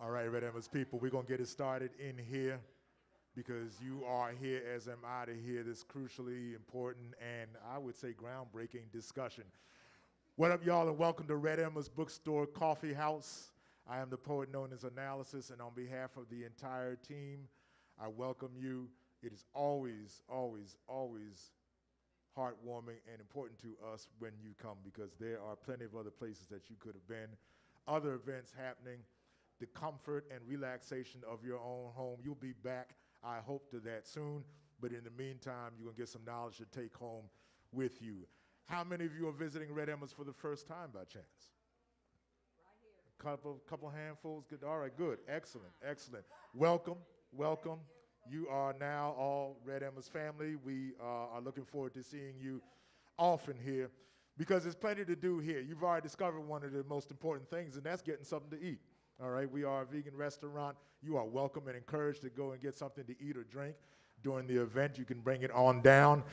All right, Red Embers people, we're going to get it started in here because you are here, as am I, to hear this crucially important and I would say groundbreaking discussion. What up, y'all, and welcome to Red Embers Bookstore Coffee House. I am the poet known as Analysis, and on behalf of the entire team, I welcome you. It is always, always, always heartwarming and important to us when you come because there are plenty of other places that you could have been, other events happening, the comfort and relaxation of your own home. You'll be back, I hope, to that soon, but in the meantime, you're going to get some knowledge to take home with you. How many of you are visiting Red Embers for the first time by chance? Right here. Couple handfuls? Good. All right, good. Excellent, excellent. Welcome, welcome. You are now all Red Embers family. We are looking forward to seeing you often here because there's plenty to do here. You've already discovered one of the most important things, and that's getting something to eat. All right, we are a vegan restaurant. You are welcome and encouraged to go and get something to eat or drink during the event. You can bring it on down.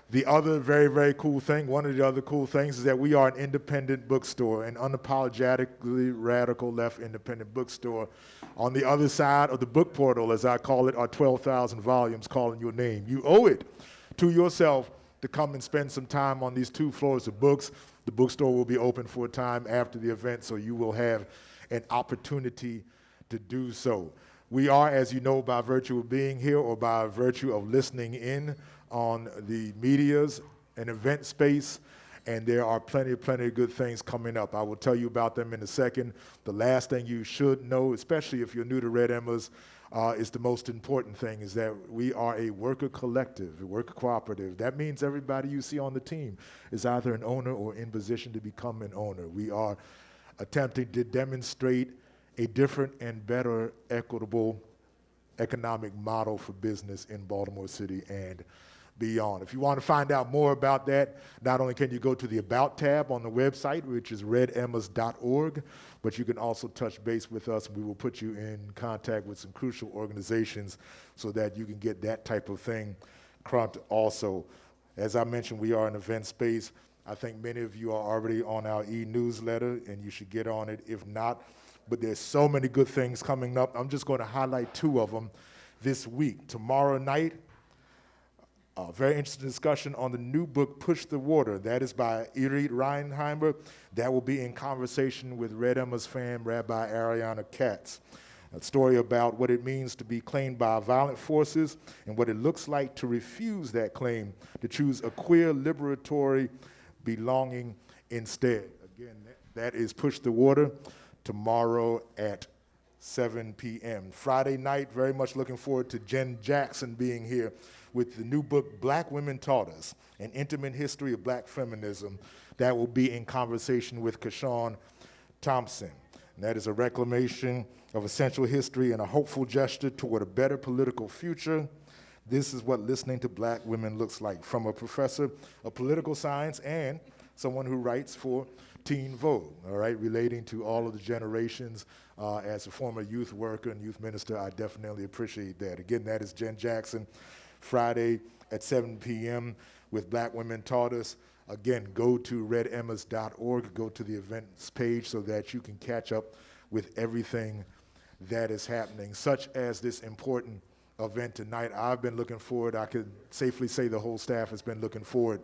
The other very, very cool thing, one of the other cool things is that we are an independent bookstore, an unapologetically radical left independent bookstore. On the other side of the book portal, as I call it, are 12,000 volumes calling your name. You owe it to yourself to come and spend some time on these 2 floors of books. The bookstore will be open for a time after the event, so you will have an opportunity to do so. We are, as you know, by virtue of being here or by virtue of listening in on the medias and event space, and there are plenty of good things coming up. I will tell you about them in a second. The last thing you should know, especially if you're new to Red Embers, is the most important thing, is that we are a worker collective, a worker cooperative. That means everybody you see on the team is either an owner or in position to become an owner. We are attempting to demonstrate a different and better equitable economic model for business in Baltimore City and beyond. If you want to find out more about that, not only can you go to the About tab on the website, which is redembers.org, but you can also touch base with us, and we will put you in contact with some crucial organizations so that you can get that type of thing crumped also. As I mentioned, we are an event space. I think many of you are already on our e-newsletter, and you should get on it if not. But there's so many good things coming up. I'm just going to highlight 2 of them this week. Tomorrow night, a very interesting discussion on the new book, Push the Water. That is by Edith Reinheimer. That will be in conversation with Red Embers fan Rabbi Ariana Katz. A story about what it means to be claimed by violent forces and what it looks like to refuse that claim, to choose a queer liberatory belonging instead. Again, that is Push the Water tomorrow at 7 p.m. Friday night, very much looking forward to Jen Jackson being here with the new book, Black Women Taught Us, An Intimate History of Black Feminism. That will be in conversation with Kashawn Thompson. And that is a reclamation of essential history and a hopeful gesture toward a better political future. This is what listening to Black women looks like, from a professor of political science and someone who writes for Teen Vogue, all right, relating to all of the generations. As a former youth worker and youth minister, I definitely appreciate that. Again, that is Jen Jackson, Friday at 7 p.m. with Black Women Taught Us. Again, go to redembers.org, go to the events page so that you can catch up with everything that is happening, such as this important event tonight. I've been looking forward, I could safely say the whole staff has been looking forward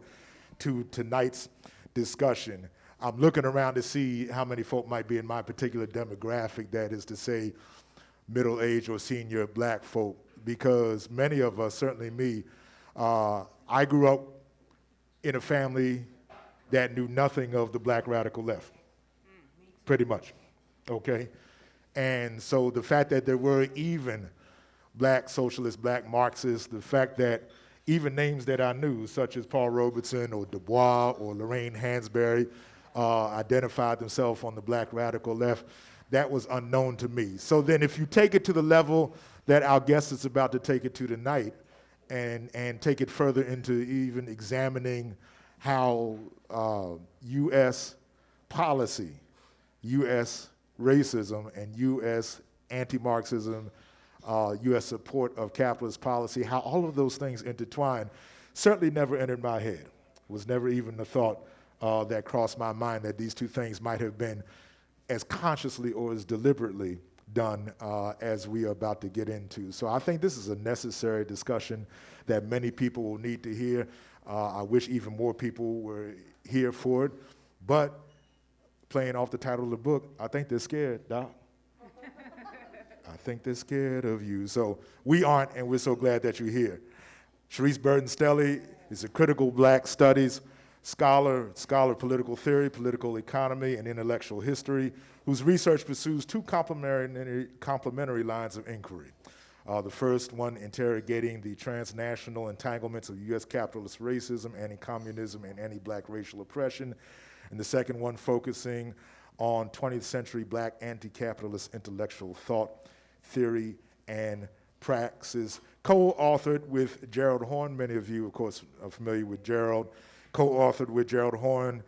to tonight's discussion. I'm looking around to see how many folk might be in my particular demographic, that is to say middle-aged or senior Black folk, because many of us, certainly me, I grew up in a family that knew nothing of the Black radical left, pretty much, okay? And so the fact that there were even Black socialists, Black Marxists, the fact that even names that I knew, such as Paul Robeson or Du Bois or Lorraine Hansberry, identified themselves on the Black radical left, that was unknown to me. So then if you take it to the level that our guest is about to take it to tonight, and take it further into even examining how U.S. policy, U.S. racism, and U.S. anti-Marxism, U.S. support of capitalist policy, how all of those things intertwine, certainly never entered my head. Was never even the thought that crossed my mind that these 2 things might have been as consciously or as deliberately done as we are about to get into. So I think this is a necessary discussion that many people will need to hear. I wish even more people were here for it, but playing off the title of the book, I think they're scared, Doc. I think they're scared of you. So we aren't, and we're so glad that you're here. Charisse Burden-Stelly is a critical black studies scholar of political theory, political economy, and intellectual history, whose research pursues two complementary lines of inquiry. The first one interrogating the transnational entanglements of U.S. capitalist racism, anti-communism, and anti-black racial oppression, and the second one focusing on 20th century black anti-capitalist intellectual thought, theory, and praxis, co-authored with Gerald Horne. Many of you, of course, are familiar with Gerald. Co-authored with Gerald Horne,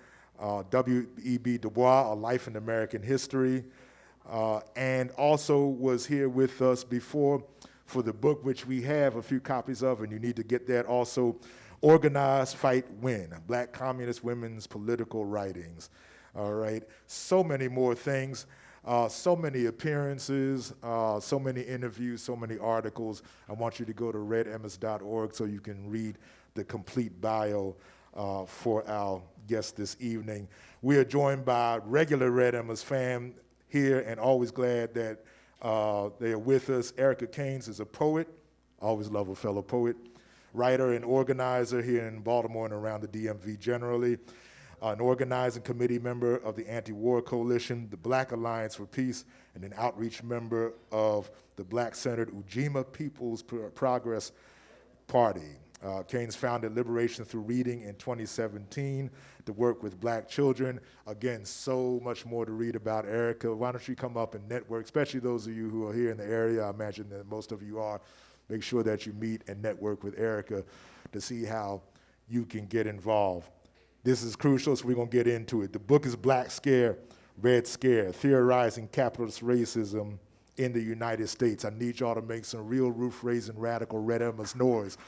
W.E.B. Du Bois, A Life in American History, and also was here with us before for the book, which we have a few copies of, and you need to get that also, Organize, Fight, Win, Black Communist Women's Political Writings. All right, so many more things. So many appearances, so many interviews, so many articles. I want you to go to redms.org so you can read the complete bio for our guest this evening. We are joined by regular Red Emma's fam here, and always glad that they are with us. Erica Caines is a poet, always love a fellow poet, writer and organizer here in Baltimore and around the DMV generally. An organizing committee member of the Anti-War Coalition, the Black Alliance for Peace, and an outreach member of the Black-centered Ujima People's Progress Party. Caines founded Liberation Through Reading in 2017 to work with black children. Again, so much more to read about. Erica, why don't you come up and network, especially those of you who are here in the area. I imagine that most of you are. Make sure that you meet and network with Erica to see how you can get involved. This is crucial, so we're going to get into it. The book is Black Scare, Red Scare, Theorizing Capitalist Racism in the United States. I need y'all to make some real roof-raising radical Red Emma's noise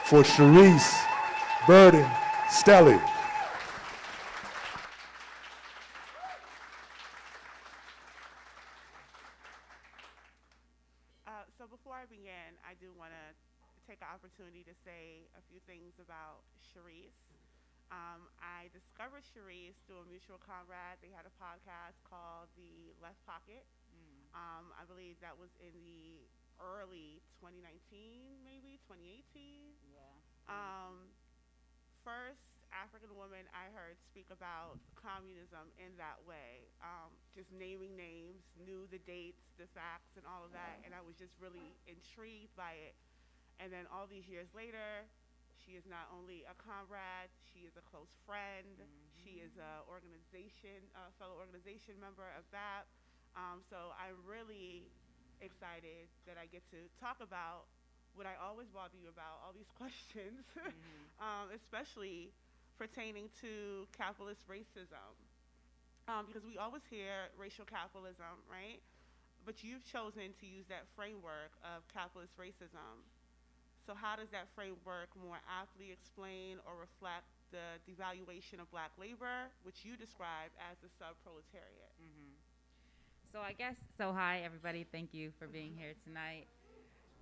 for Charisse Burden-Stelly. So before I begin, I do want to take an opportunity to say a few things about Charisse. I discovered Charisse through a mutual comrade. They had a podcast called The Left Pocket. I believe that was in the early 2019, maybe 2018. Yeah. First African woman I heard speak about communism in that way, just naming names, knew the dates, the facts, and all of that, and I was just really intrigued by it. And then all these years later, she is not only a comrade, she is a close friend. She is a fellow organization member of BAP. So I'm really excited that I get to talk about what I always bother you about, all these questions, especially pertaining to capitalist racism. Because we always hear racial capitalism, right? But you've chosen to use that framework of capitalist racism. So how does that framework more aptly explain or reflect the devaluation of black labor, which you describe as the sub-proletariat? So I guess, hi everybody, thank you for being here tonight.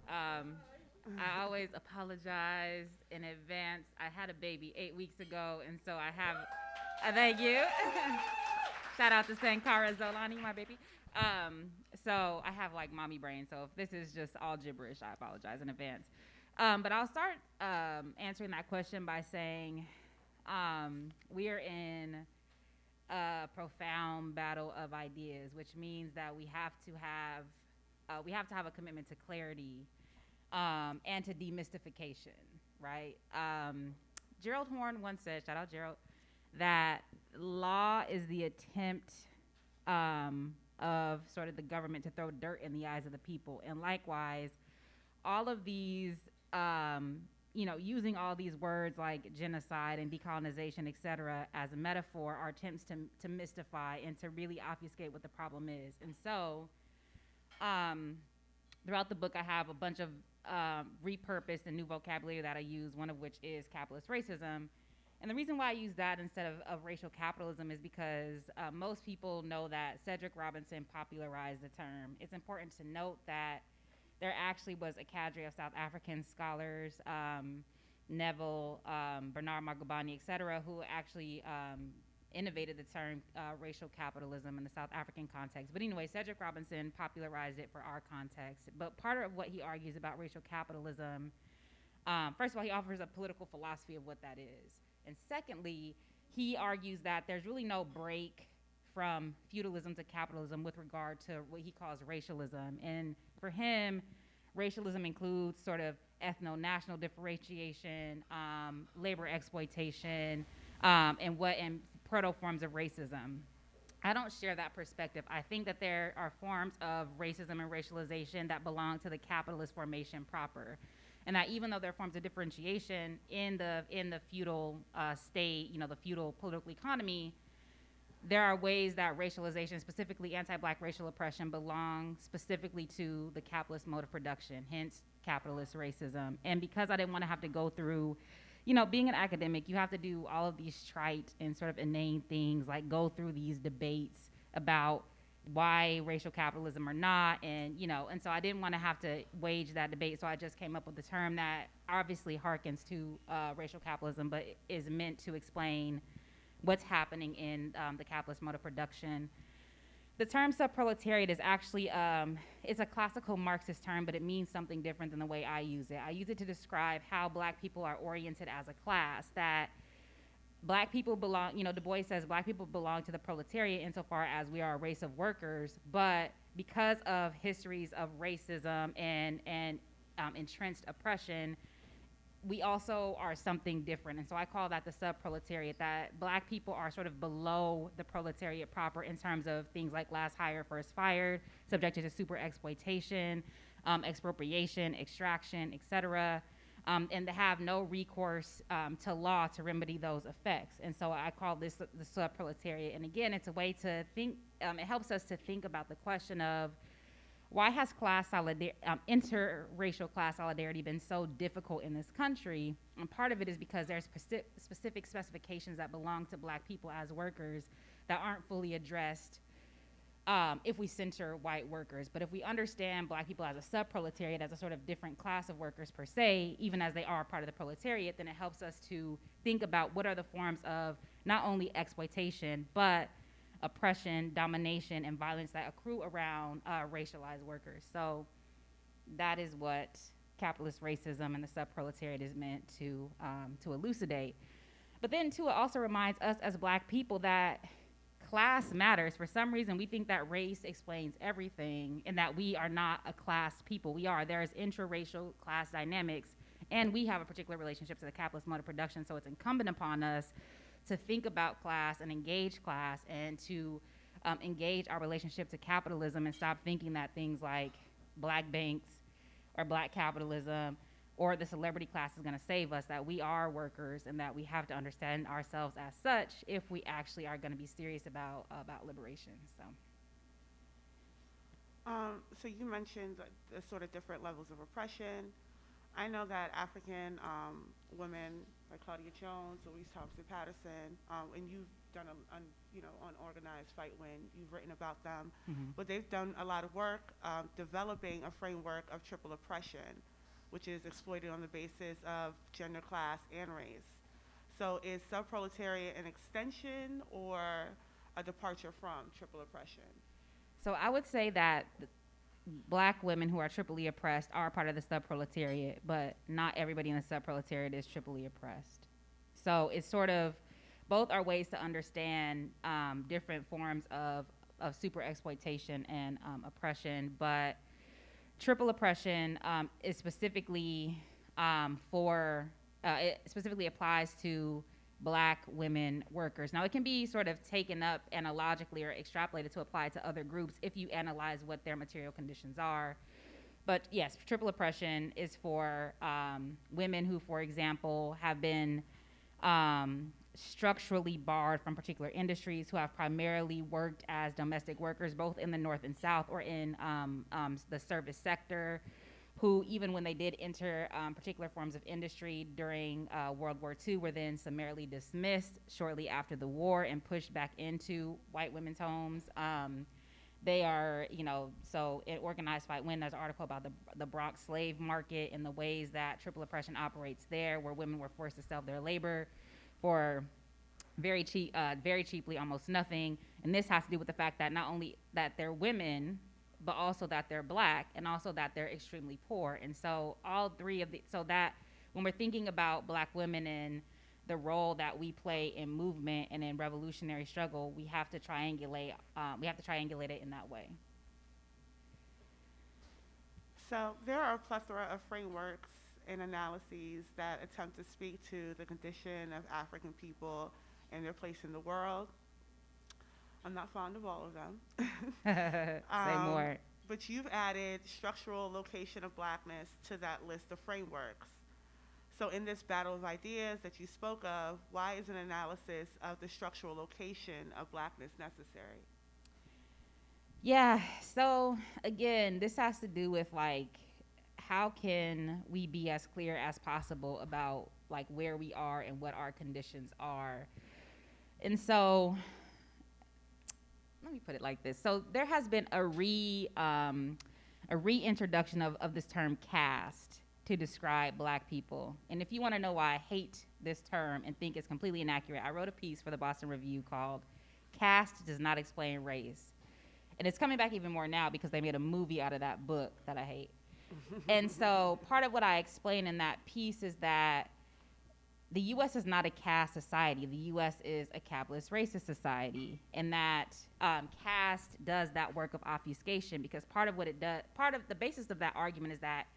I always apologize in advance. I had a baby 8 weeks ago, and so I have, thank you. Shout out to Sankara Zolani, my baby. So I have like mommy brain, so if this is just all gibberish, I apologize in advance. But I'll start answering that question by saying we are in a profound battle of ideas, which means that we have to have a commitment to clarity and to demystification, right? Gerald Horne once said, shout out Gerald, that law is the attempt of sort of the government to throw dirt in the eyes of the people. And likewise, all of these, using all these words like genocide and decolonization, et cetera, as a metaphor are attempts to mystify and to really obfuscate what the problem is. And so throughout the book, I have a bunch of repurposed and new vocabulary that I use, one of which is capitalist racism. And the reason why I use that instead of racial capitalism is because most people know that Cedric Robinson popularized the term. It's important to note that there actually was a cadre of South African scholars, Neville, Bernard Magubani, et cetera, who actually innovated the term racial capitalism in the South African context. But anyway, Cedric Robinson popularized it for our context. But part of what he argues about racial capitalism, first of all, he offers a political philosophy of what that is. And secondly, he argues that there's really no break from feudalism to capitalism with regard to what he calls racialism. And for him, racialism includes sort of ethno-national differentiation, labor exploitation, and proto forms of racism. I don't share that perspective. I think that there are forms of racism and racialization that belong to the capitalist formation proper. And that even though there are forms of differentiation in the feudal state, the feudal political economy, there are ways that racialization, specifically anti-Black racial oppression, belong specifically to the capitalist mode of production, hence capitalist racism. And because I didn't want to have to go through, being an academic, you have to do all of these trite and sort of inane things, like go through these debates about why racial capitalism or not, and so I didn't want to have to wage that debate, so I just came up with the term that obviously harkens to racial capitalism, but is meant to explain what's happening in the capitalist mode of production. The term subproletariat is actually, it's a classical Marxist term, but it means something different than the way I use it. I use it to describe how Black people are oriented as a class, that Black people belong, Du Bois says Black people belong to the proletariat insofar as we are a race of workers, but because of histories of racism and entrenched oppression, we also are something different. And so I call that the subproletariat, that Black people are sort of below the proletariat proper in terms of things like last hired, first fired, subjected to super exploitation, expropriation, extraction, et cetera. And to have no recourse to law to remedy those effects. And so I call this the subproletariat. And again, it's a way to think, it helps us to think about the question of why has interracial class solidarity been so difficult in this country? And part of it is because there's specific specifications that belong to Black people as workers that aren't fully addressed if we center white workers. But if we understand Black people as a subproletariat, as a sort of different class of workers per se, even as they are part of the proletariat, then it helps us to think about what are the forms of not only exploitation, but oppression, domination, and violence that accrue around racialized workers. So that is what capitalist racism and the subproletariat is meant to elucidate. But then too, it also reminds us as Black people that class matters. For some reason, we think that race explains everything and that we are not a class people. We are. There's intraracial class dynamics, and we have a particular relationship to the capitalist mode of production, so it's incumbent upon us to think about class and engage class and to engage our relationship to capitalism and stop thinking that things like Black banks or Black capitalism or the celebrity class is going to save us, that we are workers and that we have to understand ourselves as such if we actually are going to be serious about liberation. So you mentioned the sort of different levels of oppression. I know that African women like Claudia Jones, Louise Thompson Patterson, and you've done on Organized Fight When you've written about them, but they've done a lot of work developing a framework of triple oppression, which is exploited on the basis of gender, class, and race. So is subproletariat an extension or a departure from triple oppression? So I would say that Black women who are triply oppressed are part of the subproletariat, but not everybody in the subproletariat is triply oppressed. So it's sort of, both are ways to understand different forms of super exploitation and oppression, but triple oppression is specifically it specifically applies to Black women workers. Now, it can be sort of taken up analogically or extrapolated to apply to other groups if you analyze what their material conditions are. But yes, triple oppression is for women who, for example, have been structurally barred from particular industries, who have primarily worked as domestic workers, both in the North and South or in the service sector, who, even when they did enter particular forms of industry during World War II, were then summarily dismissed shortly after the war and pushed back into white women's homes. They are, so in Organized Fight When, there's an article about the Bronx slave market and the ways that triple oppression operates there, where women were forced to sell their labor for very cheaply, almost nothing. And this has to do with the fact that not only that they're women, but also that they're Black, and also that they're extremely poor. And so all three of so that when we're thinking about Black women and the role that we play in movement and in revolutionary struggle, we have to triangulate it in that way. So there are a plethora of frameworks and analyses that attempt to speak to the condition of African people and their place in the world. I'm not fond of all of them. Say more. But you've added structural location of Blackness to that list of frameworks. So in this battle of ideas that you spoke of, why is an analysis of the structural location of Blackness necessary? Yeah, so again, this has to do with how can we be as clear as possible about where we are and what our conditions are. And so let me put it like this. So there has been a reintroduction of this term caste to describe Black people. And if you want to know why I hate this term and think it's completely inaccurate, I wrote a piece for the Boston Review called "Caste Does Not Explain Race." And it's coming back even more now because they made a movie out of that book that I hate. And so part of what I explain in that piece is that the U.S. is not a caste society. The U.S. is a capitalist racist society, and that caste does that work of obfuscation, because part of the basis of that argument is that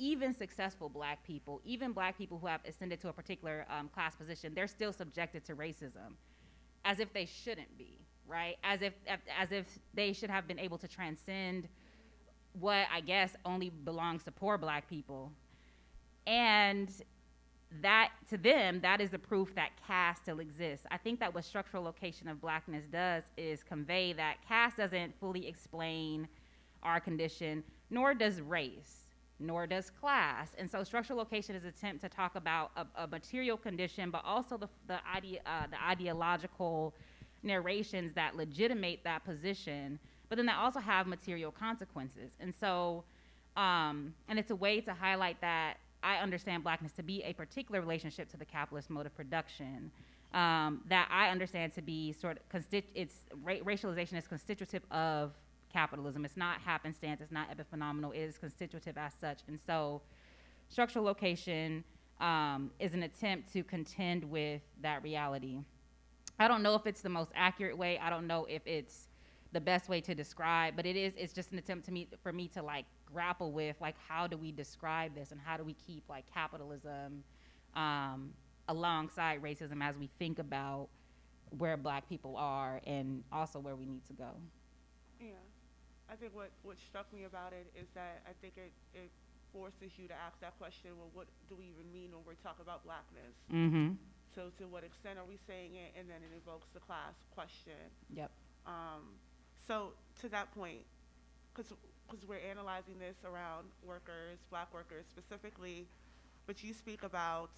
even successful Black people, even Black people who have ascended to a particular class position, they're still subjected to racism, as if they shouldn't be, right? As if they should have been able to transcend what I guess only belongs to poor Black people. And that, to them, that is the proof that caste still exists. I think that what structural location of Blackness does is convey that caste doesn't fully explain our condition, nor does race, nor does class. And so structural location is an attempt to talk about a material condition, but also the ideological narrations that legitimate that position, but then that also have material consequences. And so, and it's a way to highlight that I understand Blackness to be a particular relationship to the capitalist mode of production, that I understand to be racialization is constitutive of capitalism. It's not happenstance, it's not epiphenomenal, it is constitutive as such. And so structural location is an attempt to contend with that reality. I don't know if it's the most accurate way, I don't know if it's the best way to describe, but it's just an attempt for me to grapple with how do we describe this, and how do we keep capitalism alongside racism as we think about where Black people are and also where we need to go. Yeah, I think what struck me about it is that I think it forces you to ask that question, well, what do we even mean when we're talking about Blackness? Mm-hmm. So to what extent are we saying it? And then it evokes the class question. Yep. So to that point, because we're analyzing this around workers, Black workers specifically, but you speak about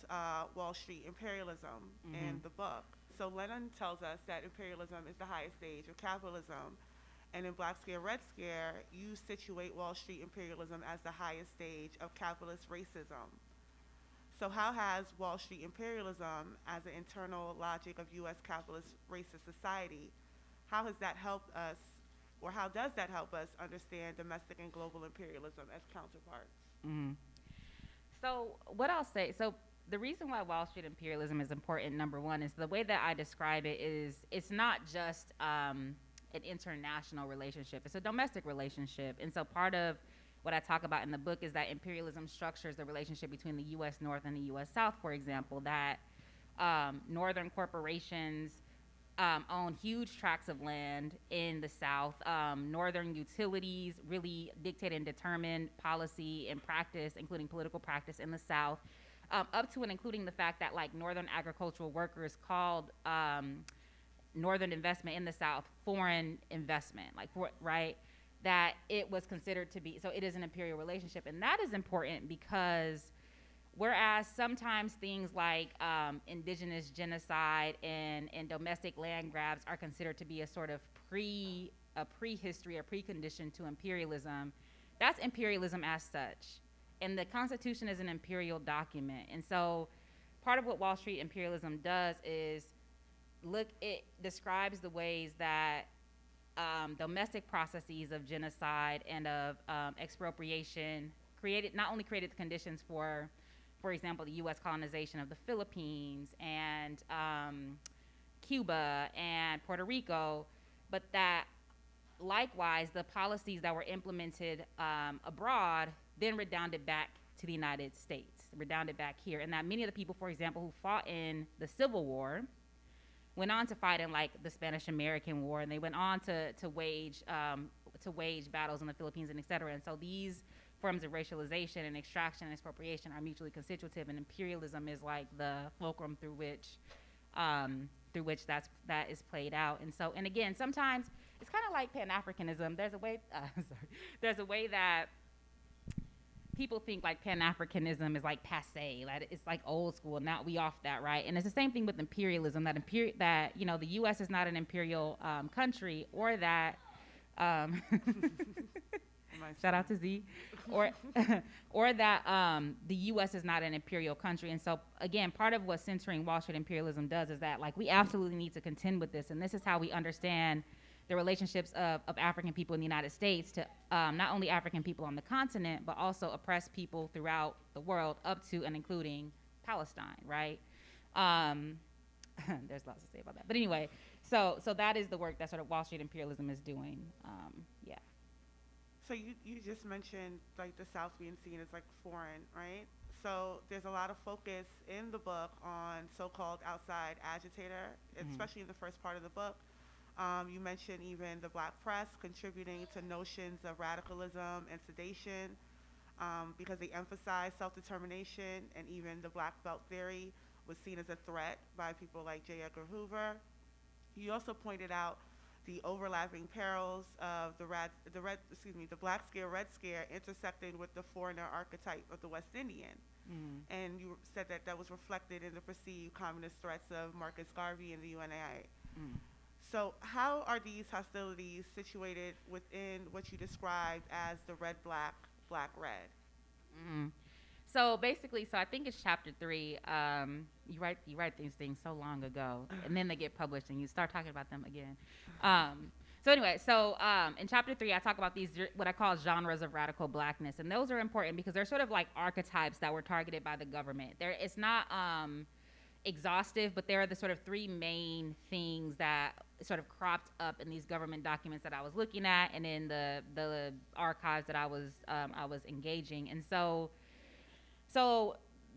Wall Street imperialism in the book. So Lenin tells us that imperialism is the highest stage of capitalism. And in Black Scare, Red Scare, you situate Wall Street imperialism as the highest stage of capitalist racism. So how has Wall Street imperialism as an internal logic of U.S. capitalist racist society, how has that helped us, or how does that help us understand domestic and global imperialism as counterparts? Mm-hmm. So what I'll say, so the reason why Wall Street imperialism is important, number one, is the way that I describe it is it's not just an international relationship, it's a domestic relationship. And so part of what I talk about in the book is that imperialism structures the relationship between the U.S. North and the U.S. South, for example, that northern corporations own huge tracts of land in the South. Northern utilities really dictate and determine policy and practice, including political practice in the South, up to and including the fact that northern agricultural workers called northern investment in the South foreign investment, right? that it was considered to be, so it is an imperial relationship. And that is important because whereas sometimes things like indigenous genocide and domestic land grabs are considered to be a sort of prehistory or precondition to imperialism, that's imperialism as such. And the Constitution is an imperial document. And so part of what Wall Street imperialism does is it describes the ways that domestic processes of genocide and of expropriation not only created the conditions for example, the U.S. colonization of the Philippines and Cuba and Puerto Rico, but that likewise the policies that were implemented abroad then redounded back to the United States, redounded back here. And that many of the people, for example, who fought in the Civil War went on to fight in like the Spanish-American War, and they went on to wage battles in the Philippines and et cetera. And so these forms of racialization and extraction and expropriation are mutually constitutive, and imperialism is like the fulcrum through which that is played out. And so, and again, sometimes it's kind of like Pan-Africanism. There's a way that people think like Pan-Africanism is like passé, like it's like old school. Now we off that, right? And it's the same thing with imperialism. That you know the U.S. is not an imperial country, or that. Shout out to Z, or that the U.S. is not an imperial country. And so again, part of what centering Wall Street imperialism does is that like we absolutely need to contend with this, and this is how we understand the relationships of African people in the United States to not only African people on the continent, but also oppressed people throughout the world, up to and including Palestine, right? There's lots to say about that, but anyway, so that is the work that sort of Wall Street imperialism is doing. Yeah. So you just mentioned like the South being seen as like foreign, right? So there's a lot of focus in the book on so-called outside agitator, especially in the first part of the book. You mentioned even the black press contributing to notions of radicalism and sedation because they emphasize self-determination, and even the black belt theory was seen as a threat by people like J. Edgar Hoover. You also pointed out the overlapping perils of the black scare, red scare intersecting with the foreigner archetype of the West Indian. And you said that that was reflected in the perceived communist threats of Marcus Garvey and the UNIA. So how are these hostilities situated within what you described as the red, black, black, red? So basically, so I think it's chapter 3. You write these things so long ago, and then they get published, and you start talking about them again. So anyway, in chapter 3, I talk about these what I call genres of radical blackness, and those are important because they're sort of like archetypes that were targeted by the government. It's not exhaustive, but there are the sort of 3 main things that sort of cropped up in these government documents that I was looking at, and in the archives that I was engaging. And so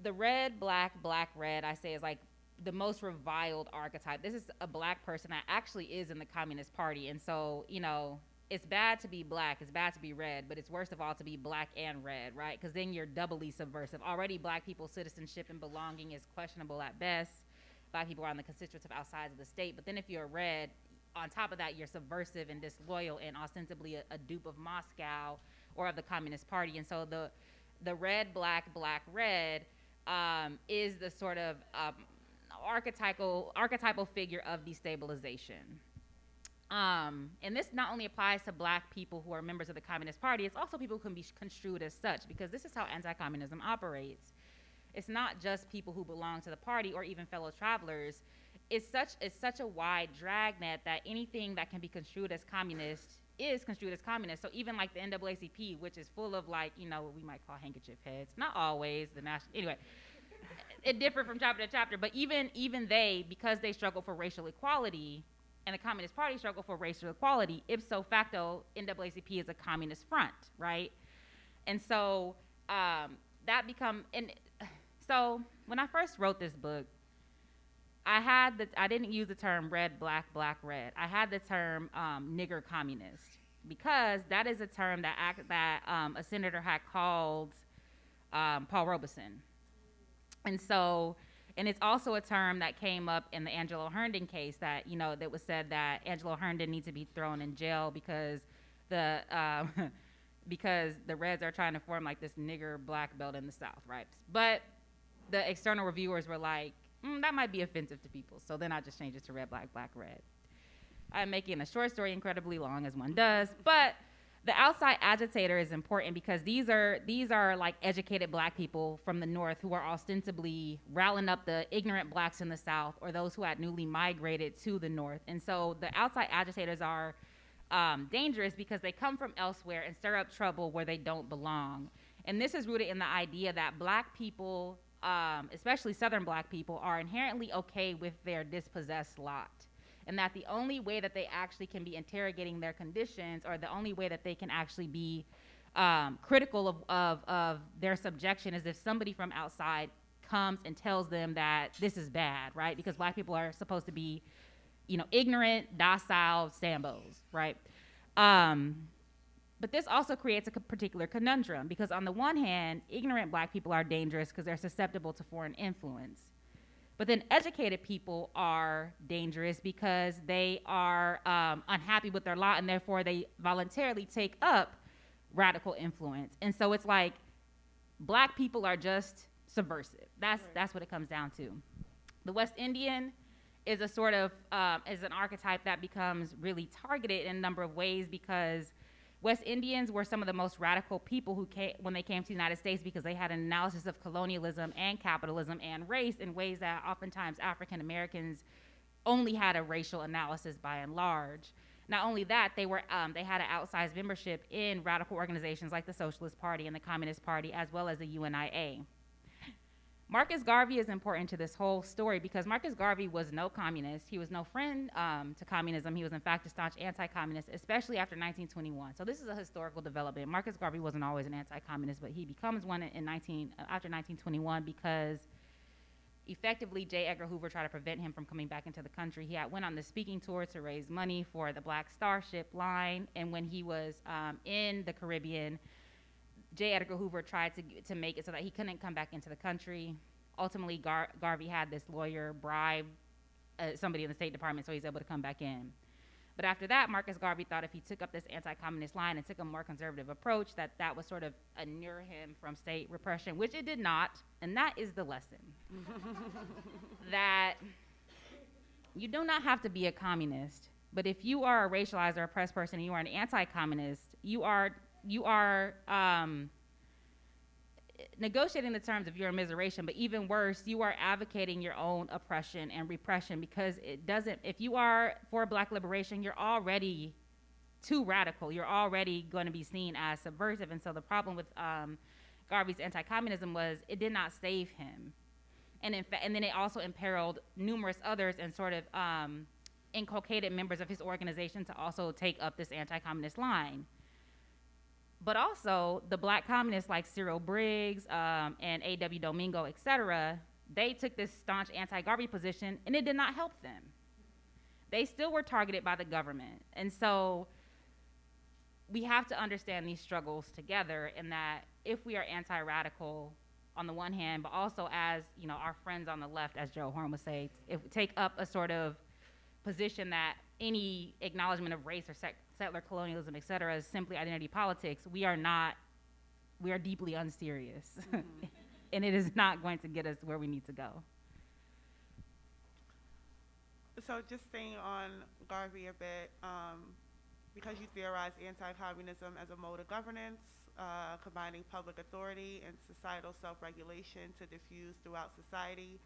the red, black, black, red, I say is like the most reviled archetype. This is a black person that actually is in the Communist Party. And so, you know, it's bad to be black, it's bad to be red, but it's worst of all to be black and red, right? Because then you're doubly subversive. Already black people's citizenship and belonging is questionable at best. Black people are on the constitutive outsides of the state. But then if you're red, on top of that, you're subversive and disloyal and ostensibly a dupe of Moscow or of the Communist Party. And so the red, black, black, red is the sort of archetypal figure of destabilization. And this not only applies to black people who are members of the Communist Party, it's also people who can be construed as such, because this is how anti-communism operates. It's not just people who belong to the party or even fellow travelers. It's such a wide dragnet that anything that can be construed as communist is construed as communist. So even like the NAACP, which is full of like, you know, what we might call handkerchief heads. Not always, anyway. It differed from chapter to chapter, but even they, because they struggle for racial equality, and the Communist Party struggle for racial equality, ipso facto, NAACP is a communist front, right? And so so when I first wrote this book, I didn't use the term red, black, black, red. I had the term nigger communist, because that is a term that a senator had called Paul Robeson. And so, and it's also a term that came up in the Angelo Herndon case that, you know, that was said that Angelo Herndon needs to be thrown in jail because the because the Reds are trying to form like this nigger black belt in the South, right? But the external reviewers were like, that might be offensive to people. So then I just changed it to red, black, black, red. I'm making a short story incredibly long, as one does, but the outside agitator is important because these are like educated black people from the North who are ostensibly rallying up the ignorant blacks in the South or those who had newly migrated to the North. And so the outside agitators are dangerous because they come from elsewhere and stir up trouble where they don't belong. And this is rooted in the idea that black people, especially Southern black people, are inherently okay with their dispossessed lot. And that the only way that they actually can be interrogating their conditions, or the only way that they can actually be critical of their subjection, is if somebody from outside comes and tells them that this is bad, right? Because black people are supposed to be, ignorant, docile Sambos, right? But this also creates a particular conundrum because on the one hand, ignorant black people are dangerous because they're susceptible to foreign influence. But then educated people are dangerous because they are unhappy with their lot and therefore they voluntarily take up radical influence. And so it's like black people are just subversive. That's what it comes down to. The West Indian is a sort of, is an archetype that becomes really targeted in a number of ways because West Indians were some of the most radical people who came when they came to the United States because they had an analysis of colonialism and capitalism and race in ways that oftentimes African Americans only had a racial analysis by and large. Not only that, they had an outsized membership in radical organizations like the Socialist Party and the Communist Party, as well as the UNIA. Marcus Garvey is important to this whole story because Marcus Garvey was no communist. He was no friend to communism. He was, in fact, a staunch anti-communist, especially after 1921. So this is a historical development. Marcus Garvey wasn't always an anti-communist, but he becomes one after 1921 because effectively J. Edgar Hoover tried to prevent him from coming back into the country. He went on the speaking tour to raise money for the Black Starship line, and when he was in the Caribbean, J. Edgar Hoover tried to make it so that he couldn't come back into the country. Ultimately, Garvey had this lawyer bribe somebody in the State Department so he's able to come back in. But after that, Marcus Garvey thought if he took up this anti-communist line and took a more conservative approach, that would sort of inure him from state repression, which it did not, and that is the lesson. That you do not have to be a communist, but if you are a racialized or oppressed person and you are an anti-communist, you are negotiating the terms of your immiseration, but even worse, you are advocating your own oppression and repression because if you are for black liberation, you're already too radical. You're already going to be seen as subversive. And so the problem with Garvey's anti-communism was it did not save him. And then it also imperiled numerous others and sort of inculcated members of his organization to also take up this anti-communist line. But also, the black communists like Cyril Briggs and A.W. Domingo, et cetera, they took this staunch anti-Garvey position, and it did not help them. They still were targeted by the government. And so we have to understand these struggles together, in that if we are anti-radical on the one hand, but also as our friends on the left, as Joe Horn would say, if we take up a sort of position that any acknowledgement of race or settler colonialism, et cetera, is simply identity politics, we are deeply unserious. Mm-hmm. And it is not going to get us where we need to go. So just staying on Garvey a bit, because you theorize anti-communism as a mode of governance, combining public authority and societal self-regulation to diffuse throughout society,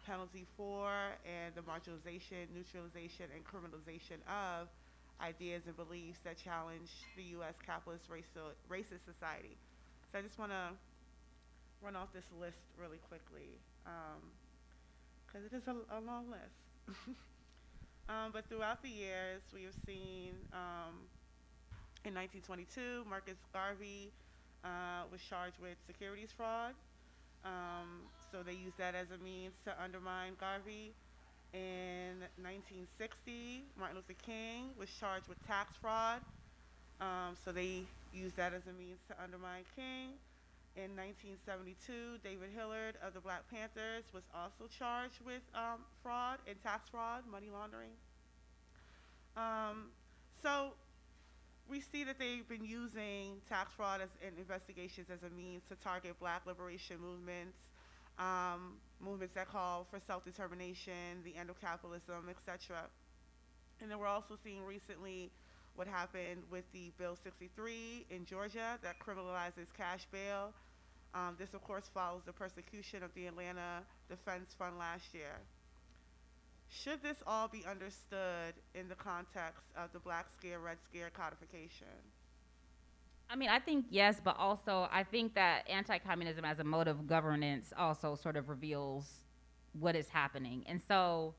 penalty for and the marginalization, neutralization, and criminalization of ideas and beliefs that challenge the U.S. capitalist racist society. So I just want to run off this list really quickly because it is a long list. But throughout the years, we have seen in 1922, Marcus Garvey was charged with securities fraud. So they used that as a means to undermine Garvey. In 1960, Martin Luther King was charged with tax fraud. So they used that as a means to undermine King. In 1972, David Hillard of the Black Panthers was also charged with fraud and tax fraud, money laundering. So we see that they've been using tax fraud and investigations as a means to target black liberation movements, movements that call for self-determination, the end of capitalism, etc. And then we're also seeing recently what happened with the Bill 63 in Georgia that criminalizes cash bail. This, of course, follows the persecution of the Atlanta Defense Fund last year. Should this all be understood in the context of the Black Scare, Red Scare codification? I mean, I think yes, but also I think that anti-communism as a mode of governance also sort of reveals what is happening. And so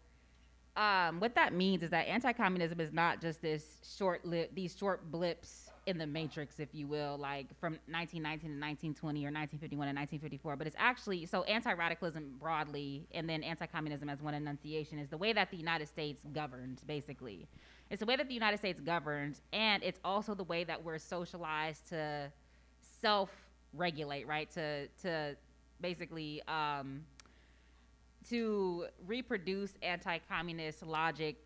what that means is that anti-communism is not just these short blips in the matrix, if you will, like from 1919 to 1920 or 1951 to 1954, but it's actually, so anti-radicalism broadly and then anti-communism as one enunciation is the way that the United States governs, basically. It's the way that the United States governs, and it's also the way that we're socialized to self-regulate, right? To basically to reproduce anti-communist logic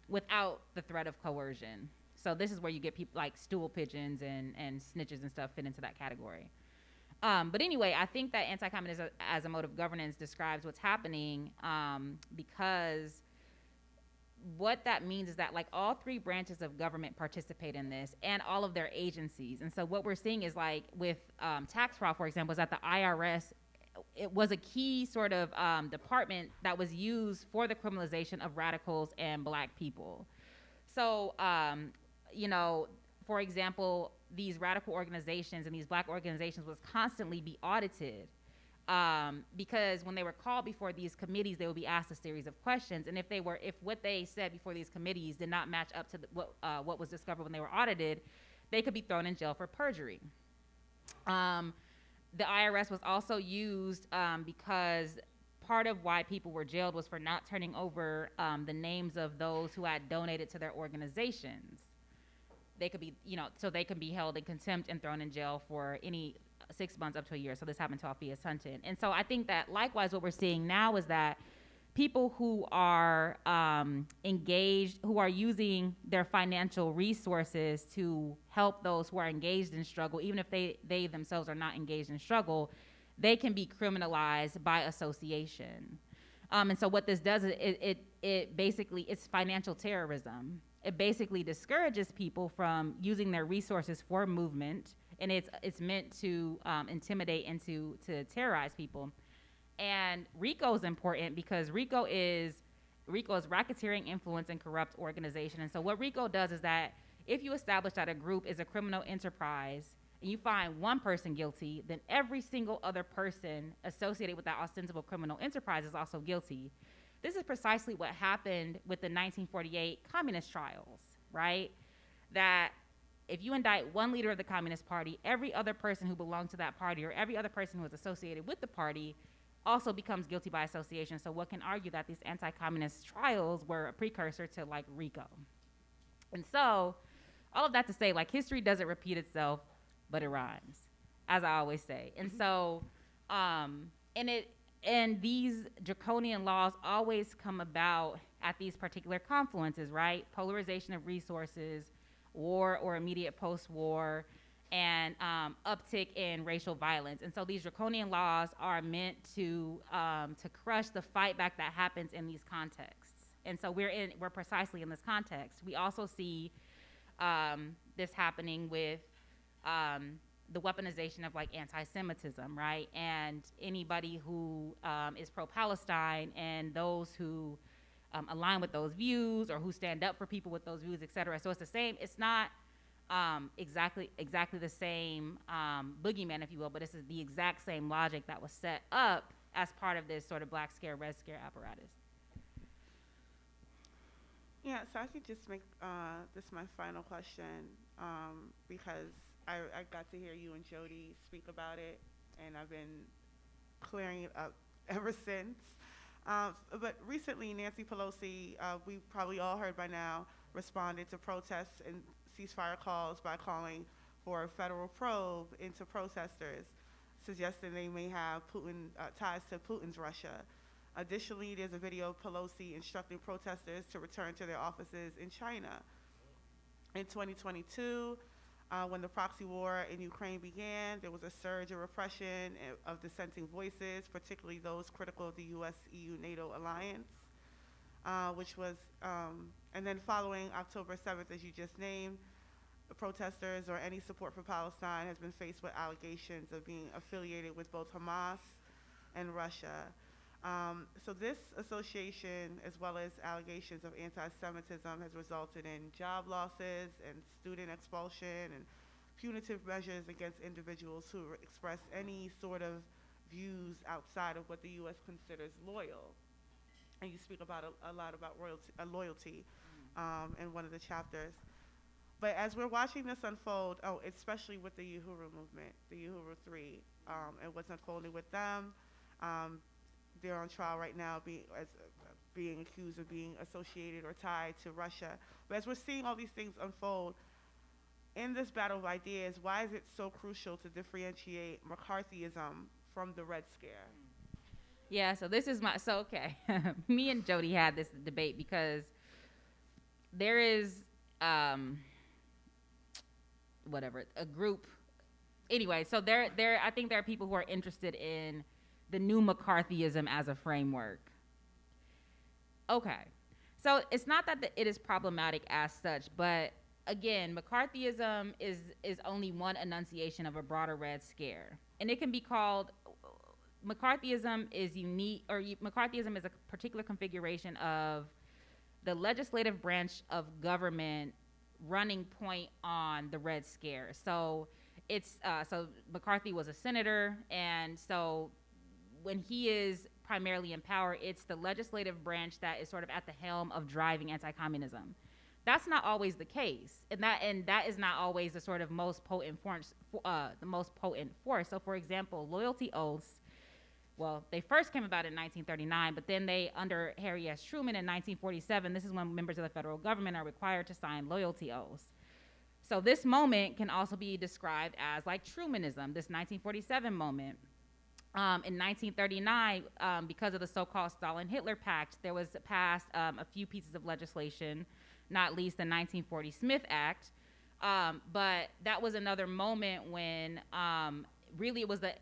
without the threat of coercion. So this is where you get people like stool pigeons and snitches and stuff fit into that category. But anyway, I think that anti-communism as a mode of governance describes what's happening because what that means is that like all three branches of government participate in this and all of their agencies. And so what we're seeing is like with tax fraud, for example, is that the IRS, it was a key sort of department that was used for the criminalization of radicals and black people. So, you know, for example, these radical organizations and these black organizations was constantly be audited because when they were called before these committees, they would be asked a series of questions. And if what they said before these committees did not match up to what was discovered when they were audited, they could be thrown in jail for perjury. The IRS was also used because part of why people were jailed was for not turning over the names of those who had donated to their organizations. They could be, you know, so they can be held in contempt and thrown in jail for any 6 months up to a year. So this happened to Alpheus Hunton. And so I think that likewise what we're seeing now is that people who are engaged, who are using their financial resources to help those who are engaged in struggle, even if they themselves are not engaged in struggle, they can be criminalized by association. And so what this does is it basically, it's financial terrorism. It basically discourages people from using their resources for movement, and it's meant to intimidate and to terrorize people. And RICO is important because RICO is racketeering, influence, and corrupt organization. And so what RICO does is that if you establish that a group is a criminal enterprise and you find one person guilty, then every single other person associated with that ostensible criminal enterprise is also guilty. This is precisely what happened with the 1948 communist trials, right? That if you indict one leader of the Communist Party, every other person who belonged to that party or every other person who was associated with the party also becomes guilty by association. So one can argue that these anti-communist trials were a precursor to like RICO. And so all of that to say, like, history doesn't repeat itself, but it rhymes, as I always say. And so, and these draconian laws always come about at these particular confluences, right? Polarization of resources, war or immediate post-war, and uptick in racial violence. And so these draconian laws are meant to crush the fight back that happens in these contexts. And so we're precisely in this context. We also see this happening with the weaponization of like anti-Semitism, right? And anybody who is pro-Palestine and those who align with those views or who stand up for people with those views, et cetera. So it's the same, it's not exactly the same boogeyman, if you will, but this is the exact same logic that was set up as part of this sort of Black Scare, Red Scare apparatus. Yeah, so I could just make this my final question because I got to hear you and Jody speak about it, and I've been clearing it up ever since. But recently, Nancy Pelosi, we probably all heard by now, responded to protests and ceasefire calls by calling for a federal probe into protesters, suggesting they may have ties to Putin's Russia. Additionally, there's a video of Pelosi instructing protesters to return to their offices in China. In 2022, when the proxy war in Ukraine began, there was a surge of repression of dissenting voices, particularly those critical of the US, EU, NATO alliance, which was, and then following October 7th, as you just named, the protesters or any support for Palestine has been faced with allegations of being affiliated with both Hamas and Russia. So this association, as well as allegations of anti-Semitism, has resulted in job losses and student expulsion and punitive measures against individuals who express any sort of views outside of what the U.S. considers loyal. And you speak about a lot about loyalty in one of the chapters. But as we're watching this unfold, especially with the Uhuru movement, the Uhuru 3, and what's unfolding with them, they're on trial right now being accused of being associated or tied to Russia. But as we're seeing all these things unfold, in this battle of ideas, why is it so crucial to differentiate McCarthyism from the Red Scare? Yeah, so this is okay. Me and Jody had this debate because there is, a group. Anyway, so I think there are people who are interested in the new McCarthyism as a framework. Okay, so it's not that it is problematic as such, but again, McCarthyism is only one enunciation of a broader Red Scare, and it can be called. McCarthyism is unique, or McCarthyism is a particular configuration of the legislative branch of government running point on the Red Scare. So it's so McCarthy was a senator, and so when he is primarily in power, it's the legislative branch that is sort of at the helm of driving anti-communism. That's not always the case, and that is not always the sort of most potent force. So, for example, loyalty oaths. Well, they first came about in 1939, but then under Harry S. Truman in 1947, this is when members of the federal government are required to sign loyalty oaths. So this moment can also be described as like Trumanism, this 1947 moment. In 1939, because of the so-called Stalin-Hitler Pact, there was passed a few pieces of legislation, not least the 1940 Smith Act. But that was another moment when really it was the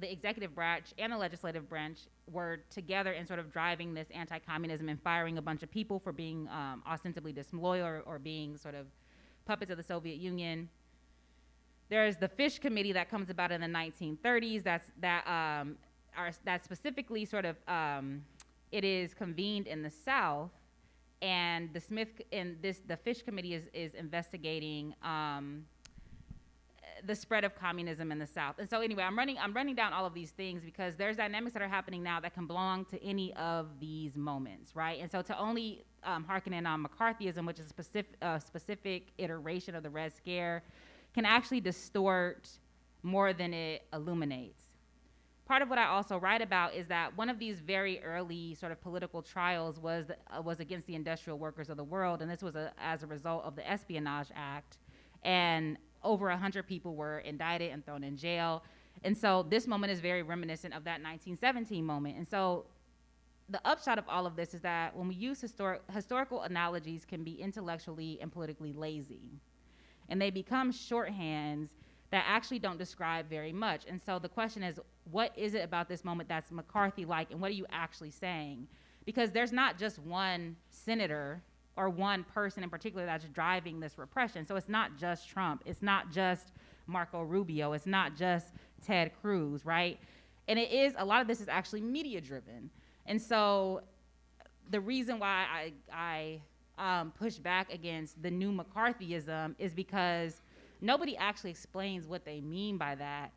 executive branch and the legislative branch were together in sort of driving this anti-communism and firing a bunch of people for being ostensibly disloyal or being sort of puppets of the Soviet Union. There's the Fish Committee that comes about in the 1930s. That specifically sort of it is convened in the South, and the Fish Committee is investigating the spread of communism in the South. And so anyway, I'm running down all of these things because there's dynamics that are happening now that can belong to any of these moments, right? And so to only harken in on McCarthyism, which is a specific iteration of the Red Scare, can actually distort more than it illuminates. Part of what I also write about is that one of these very early sort of political trials was against the industrial workers of the world, and this was as a result of the Espionage Act, and over 100 people were indicted and thrown in jail. And so this moment is very reminiscent of that 1917 moment. And so the upshot of all of this is that when we use historical analogies can be intellectually and politically lazy, and they become shorthands that actually don't describe very much. And so the question is, what is it about this moment that's McCarthy-like, and what are you actually saying? Because there's not just one senator or one person in particular that's driving this repression. So it's not just Trump, it's not just Marco Rubio, it's not just Ted Cruz, right? And a lot of this is actually media driven. And so the reason why I push back against the new McCarthyism is because nobody actually explains what they mean by that.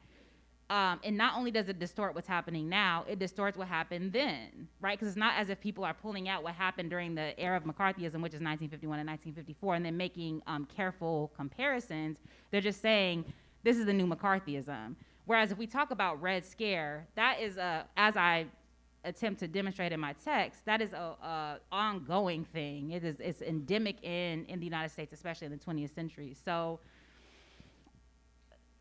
And not only does it distort what's happening now, it distorts what happened then, right? Because it's not as if people are pulling out what happened during the era of McCarthyism, which is 1951 and 1954, and then making careful comparisons. They're just saying, this is the new McCarthyism. Whereas if we talk about Red Scare, that is, as I attempt to demonstrate in my text, that is a ongoing thing. It's endemic in the United States, especially in the 20th century. So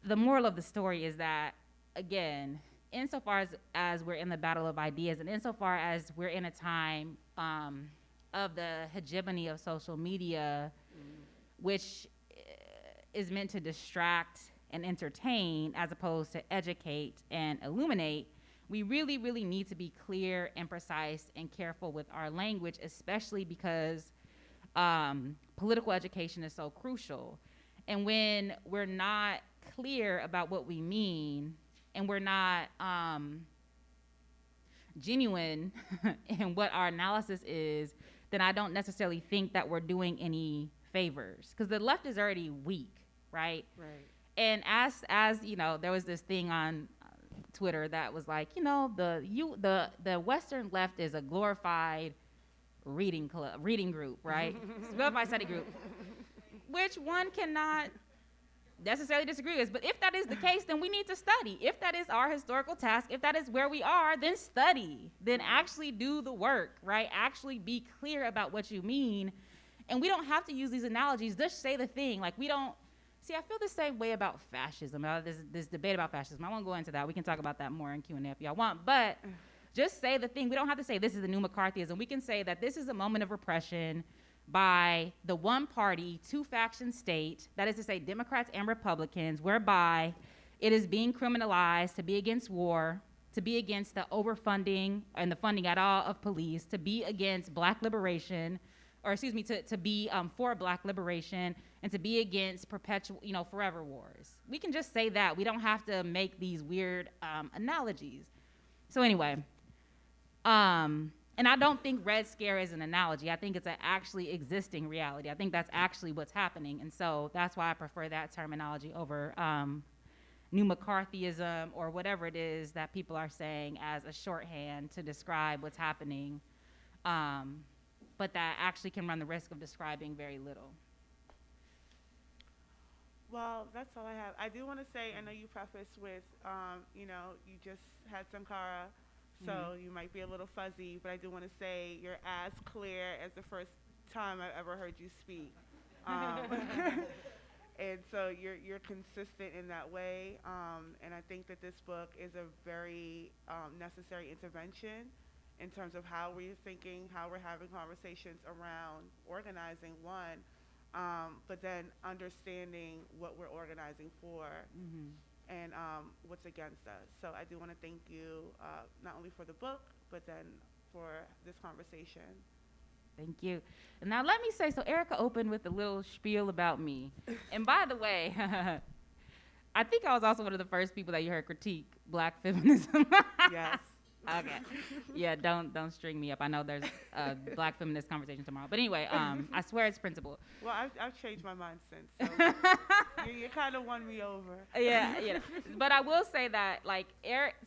the moral of the story is that, again, insofar as we're in the battle of ideas, and insofar as we're in a time of the hegemony of social media, which is meant to distract and entertain as opposed to educate and illuminate, we really, really need to be clear and precise and careful with our language, especially because political education is so crucial. And when we're not clear about what we mean and we're not genuine in what our analysis is, then I don't necessarily think that we're doing any favors, because the left is already weak, right? Right. And as you know, there was this thing on Twitter that was like, you know, the Western left is a glorified reading group, right? Glorified study group, which one cannot necessarily disagree with. But if that is the case, then we need to study. If that is our historical task, if that is where we are, then study. Then actually do the work, right? Actually be clear about what you mean. And we don't have to use these analogies. Just say the thing. Like, we don't. See, I feel the same way about fascism. This debate about fascism. I won't go into that. We can talk about that more in Q&A if y'all want. But just say the thing. We don't have to say this is the new McCarthyism. We can say that this is a moment of repression by the one party, two faction state, that is to say Democrats and Republicans, whereby it is being criminalized to be against war, to be against the overfunding and the funding at all of police, to be against black liberation, or excuse me, to be for black liberation, and to be against perpetual, forever wars. We can just say that. We don't have to make these weird analogies. So anyway, and I don't think Red Scare is an analogy. I think it's an actually existing reality. I think that's actually what's happening. And so that's why I prefer that terminology over new McCarthyism or whatever it is that people are saying as a shorthand to describe what's happening, but that actually can run the risk of describing very little. Well, that's all I have. I do want to say, I know you prefaced with, you just had Sankara, so you might be a little fuzzy, but I do want to say you're as clear as the first time I've ever heard you speak. And so you're consistent in that way, and I think that this book is a very necessary intervention in terms of how we're thinking, how we're having conversations around organizing, one, but then understanding what we're organizing for. And what's against us. So I do want to thank you not only for the book, but then for this conversation. Thank you. And now let me say, so Erica opened with a little spiel about me. And by the way, I think I was also one of the first people that you heard critique Black feminism. Yes. Okay. Yeah, don't string me up. I know there's a Black feminist conversation tomorrow. But anyway, I swear it's principle. Well, I've changed my mind since. So you kind of won me over. Yeah. But I will say that, like,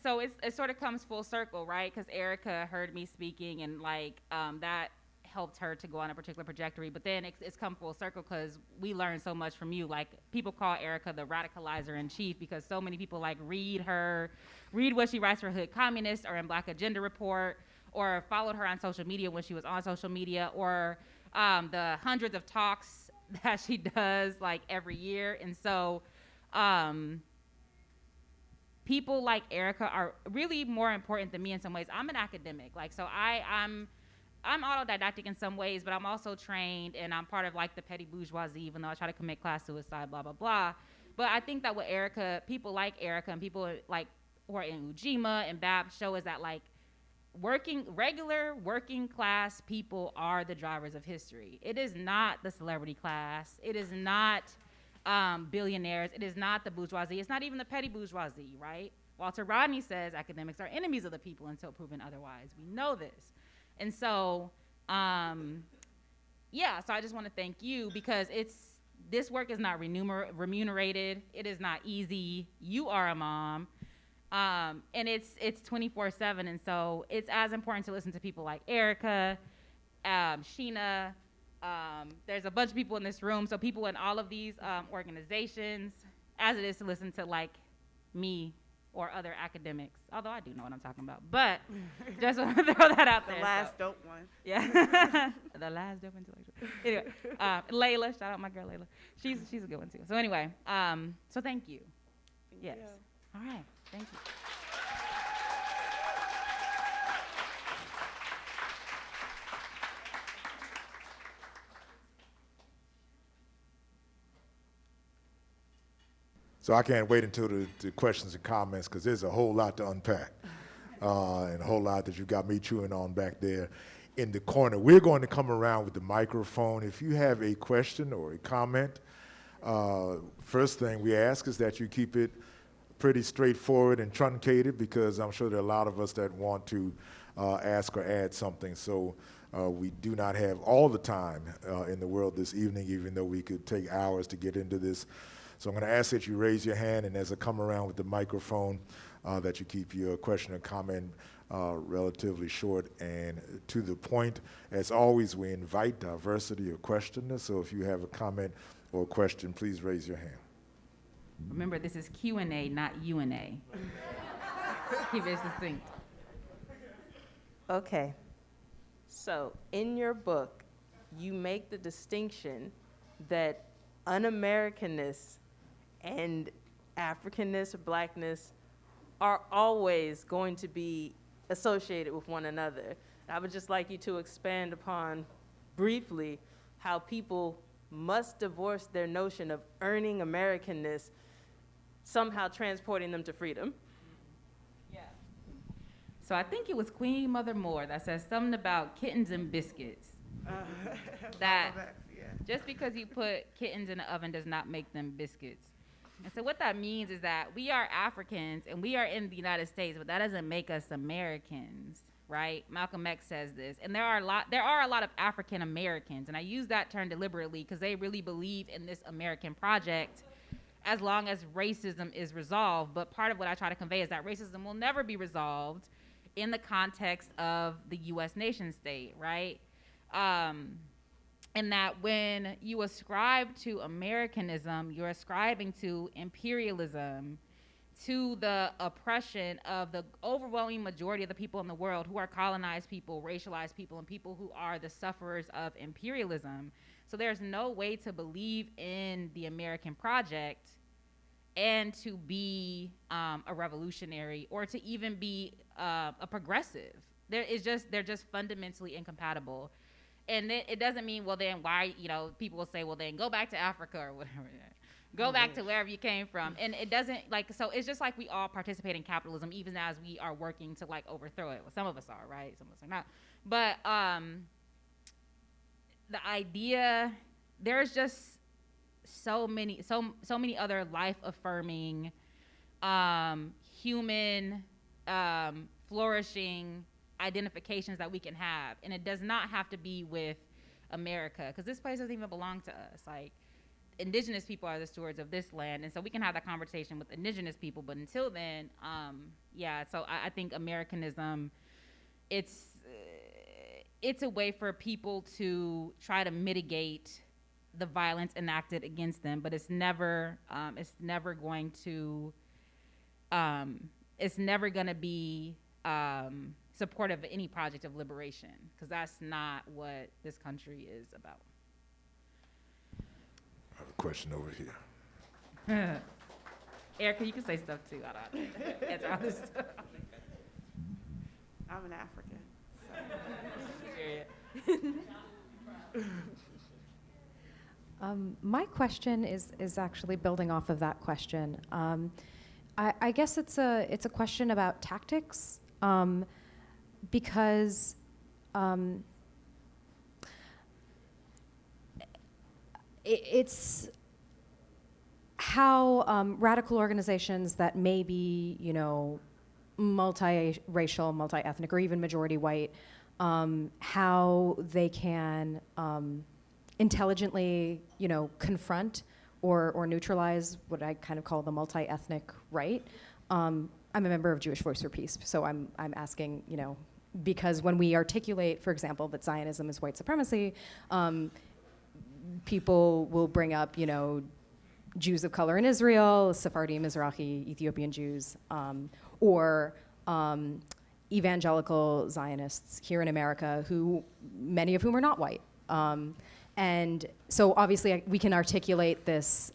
so it sort of comes full circle, right? Because Erica heard me speaking, and, like, that helped her to go on a particular trajectory. But then it's come full circle because we learned so much from you. Like, people call Erica the radicalizer in chief because so many people, like, read what she writes for Hood Communist or in Black Agenda Report, or followed her on social media when she was on social media, or the hundreds of talks that she does, like, every year. And so people like Erica are really more important than me in some ways. I'm an academic, like, so I'm autodidactic in some ways, but I'm also trained, and I'm part of, like, the petty bourgeoisie, even though I try to commit class suicide, blah, blah, blah. But I think that what people like Erica and people like who are in Ujima and BAP show is that, like, regular working class people are the drivers of history. It is not the celebrity class. It is not billionaires. It is not the bourgeoisie. It's not even the petty bourgeoisie, right? Walter Rodney says academics are enemies of the people until proven otherwise. We know this. And so, so I just want to thank you because this work is not remunerated. It is not easy. You are a mom. And it's 24/7. And so it's as important to listen to people like Erica, Sheena. There's a bunch of people in this room. So people in all of these organizations, as it is to listen to, like, me or other academics, although I do know what I'm taling about. But just want to throw that out there. The last dope one. Yeah. The last dope intellectual. Anyway, Layla, shout out my girl Layla. She's a good one too. So anyway, so thank you. Thank Yes. you. All right. Thank you. So I can't wait until the questions and comments, because there's a whole lot to unpack and a whole lot that you got me chewing on back there in the corner. We're going to come around with the microphone. If you have a question or a comment, first thing we ask is that you keep it pretty straightforward and truncated, because I'm sure there are a lot of us that want to ask or add something. So we do not have all the time in the world this evening, even though we could take hours to get into this. So I'm going to ask that you raise your hand, and as I come around with the microphone, that you keep your question or comment relatively short and to the point. As always, we invite diversity of questioners. So if you have a comment or a question, please raise your hand. Remember, this is Q&A, not UNA. Keep it distinct. Okay. So in your book, you make the distinction that un-Americanness and Africanness or Blackness are always going to be associated with one another. I would just like you to expand upon briefly how people must divorce their notion of earning Americanness, somehow transporting them to freedom. Yeah. So I think it was Queen Mother Moore that said something about kittens and biscuits. That just because you put kittens in the oven does not make them biscuits. And so what that means is that we are Africans and we are in the United States, but that doesn't make us Americans, right? Malcolm X says this. And there are a lot of African Americans, and I use that term deliberately because they really believe in this American project as long as racism is resolved. But part of what I try to convey is that racism will never be resolved in the context of the US nation state, right? And that when you ascribe to Americanism, you're ascribing to imperialism, to the oppression of the overwhelming majority of the people in the world who are colonized people, racialized people, and people who are the sufferers of imperialism. So there's no way to believe in the American project and to be a revolutionary or to even be a progressive. They're just fundamentally incompatible. And then it doesn't mean, well, then why, people will say, well, then go back to Africa or whatever. Go back to wherever you came from. And it doesn't, so it's just like we all participate in capitalism, even as we are working to, overthrow it. Well, some of us are, right? Some of us are not. But the idea, there's just so many other life-affirming, human, flourishing identifications that we can have, and it does not have to be with America, because this place doesn't even belong to us. Indigenous people are the stewards of this land, and so we can have that conversation with indigenous people, but until then, so I think Americanism, it's a way for people to try to mitigate the violence enacted against them, but it's never going to be supportive of any project of liberation, because that's not what this country is about. I have a question over here. Erica, you can say stuff too. I don't answer all this stuff. I'm an African. My question is actually building off of that question. I guess it's a question about tactics. Because it's how radical organizations that may be, multiracial, multi-ethnic, or even majority white, how they can intelligently, confront or neutralize what I kind of call the multi-ethnic right. I'm a member of Jewish Voice for Peace, so I'm asking, because when we articulate, for example, that Zionism is white supremacy, people will bring up, Jews of color in Israel, Sephardi, Mizrahi, Ethiopian Jews, or evangelical Zionists here in America, many of whom are not white. And so obviously we can articulate this,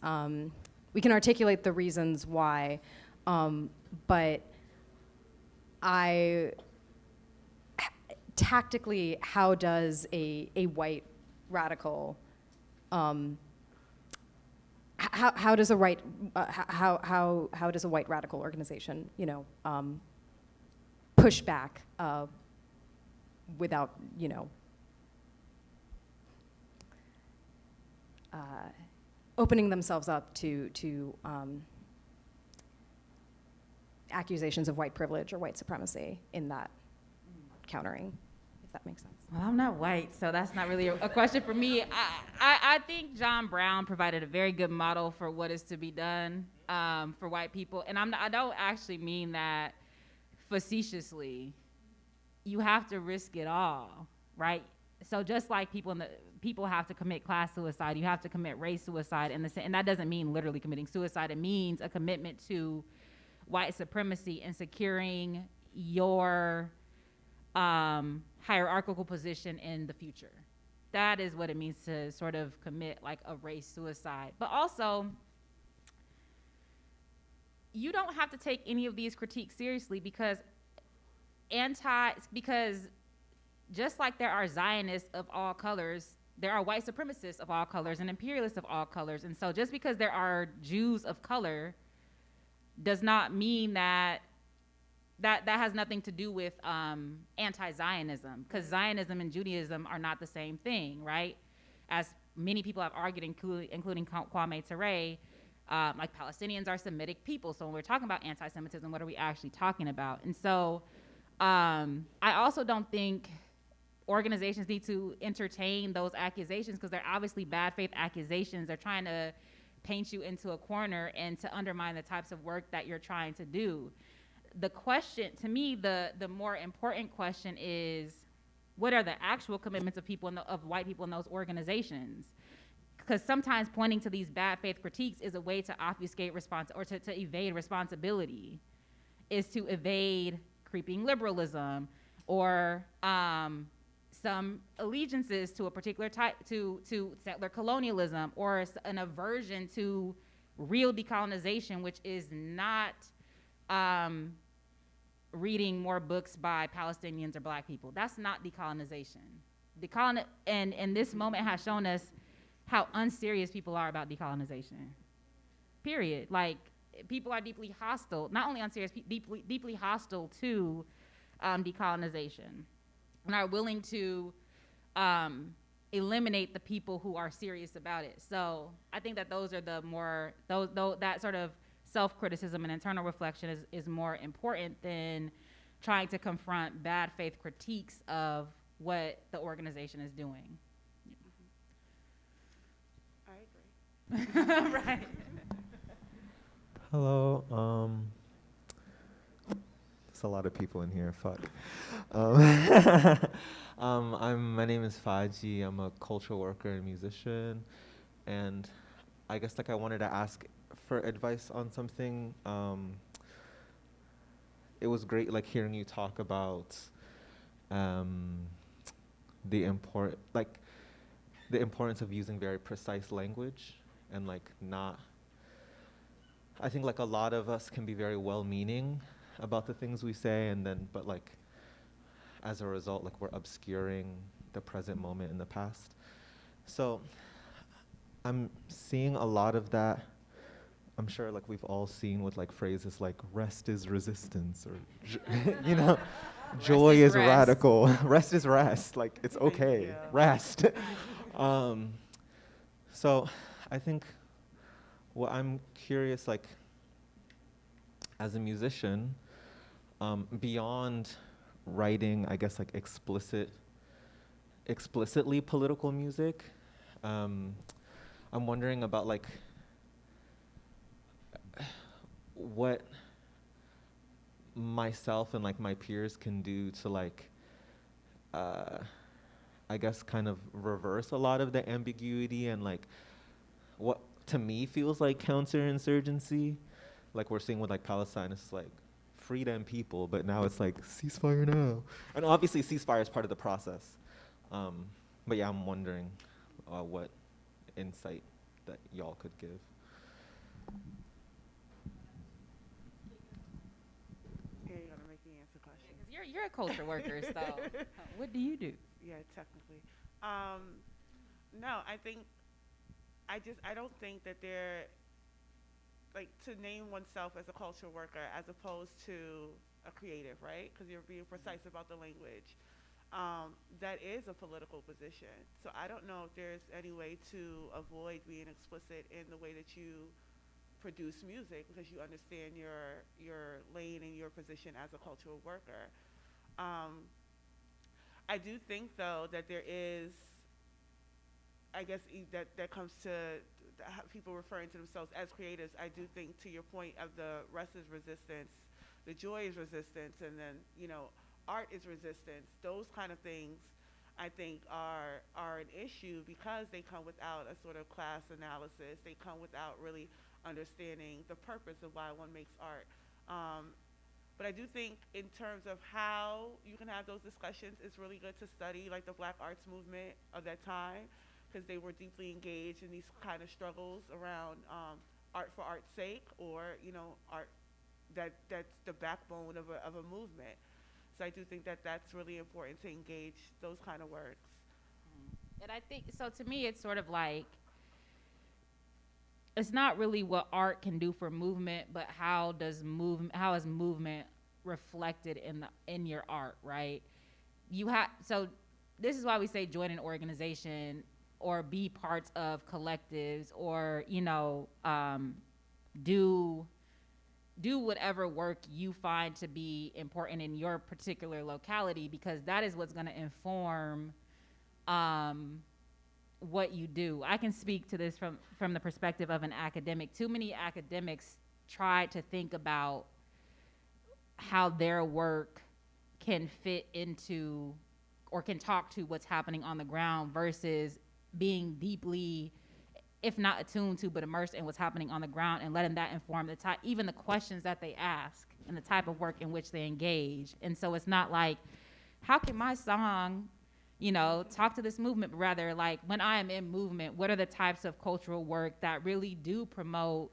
we can articulate the reasons why, but tactically, how does a white radical, how does a right how does a white radical organization, you know, push back without, you know, opening themselves up to accusations of white privilege or white supremacy in that countering, if that makes sense. Well, I'm not white, so that's not really a question for me. I think John Brown provided a very good model for what is to be done for white people. And I don't actually mean that facetiously. You have to risk it all, right? So just like people have to commit class suicide, you have to commit race suicide, and that doesn't mean literally committing suicide. It means a commitment to white supremacy and securing your hierarchical position in the future. That is what it means to sort of commit like a race suicide. But also, you don't have to take any of these critiques seriously because just like there are Zionists of all colors, there are white supremacists of all colors and imperialists of all colors. And so just because there are Jews of color does not mean that has nothing to do with anti-Zionism, because Zionism and Judaism are not the same thing, right? As many people have argued, including Kwame Ture, like Palestinians are Semitic people. So when we're talking about anti-Semitism, what are we actually talking about? And so I also don't think organizations need to entertain those accusations because they're obviously bad faith accusations. They're trying to paint you into a corner and to undermine the types of work that you're trying to do. The question, to me, the more important question is, what are the actual commitments of people of white people in those organizations? Because sometimes pointing to these bad faith critiques is a way to obfuscate or to evade responsibility, is to evade creeping liberalism or some allegiances to a particular type, to settler colonialism, or an aversion to real decolonization, which is not reading more books by Palestinians or black people. That's not decolonization. And this moment has shown us how unserious people are about decolonization. Period. Like, people are deeply hostile, not only unserious, deeply hostile to decolonization, and are willing to eliminate the people who are serious about it. So I think that those are that sort of self-criticism and internal reflection is more important than trying to confront bad faith critiques of what the organization is doing. I agree. Right. Hello. There's a lot of people in here. Fuck. My name is Faji. I'm a cultural worker and musician, and I guess I wanted to ask for advice on something. It was great hearing you talk about the importance of using very precise language and not. I think a lot of us can be very well-meaning about the things we say, but as a result, we're obscuring the present moment in the past. So I'm seeing a lot of that. I'm sure we've all seen with phrases like "rest is resistance" or joy is radical. Rest is rest. It's okay. Yeah. Rest. So I think what I'm curious, as a musician, beyond writing, I guess explicitly political music, I'm wondering about what myself and my peers can do to I guess kind of reverse a lot of the ambiguity and what to me feels like counterinsurgency. We're seeing with Palestine, it's free them people, but now it's ceasefire now. And obviously ceasefire is part of the process. But yeah, I'm wondering what insight that y'all could give. Yeah, you gotta make me answer questions. You're a culture worker, so what do you do? Yeah, technically. No, I don't think that there like to name oneself as a cultural worker as opposed to a creative, right? Because you're being precise about the language. That is a political position. So I don't know if there's any way to avoid being explicit in the way that you produce music because you understand your lane and your position as a cultural worker. I do think though that there is, I guess that comes to people referring to themselves as creatives. I do think to your point of the rest is resistance, the joy is resistance, and then art is resistance. Those kind of things I think are an issue because they come without a sort of class analysis. They come without really understanding the purpose of why one makes art. But I do think in terms of how you can have those discussions, it's really good to study like the Black arts movement of that time because they were deeply engaged in these kind of struggles around art for art's sake or, art that's the backbone of a movement. So I do think that that's really important to engage those kind of works. And I think, so to me, it's sort of like, it's not really what art can do for movement, but how is movement reflected in your art, right? So this is why we say join an organization or be parts of collectives or, do whatever work you find to be important in your particular locality, because that is what's going to inform what you do. I can speak to this from the perspective of an academic. Too many academics try to think about how their work can fit into or can talk to what's happening on the ground versus being deeply, if not attuned to, but immersed in what's happening on the ground and letting that inform even the questions that they ask and the type of work in which they engage. And so it's not like, how can my song, talk to this movement, but rather like when I am in movement, what are the types of cultural work that really do promote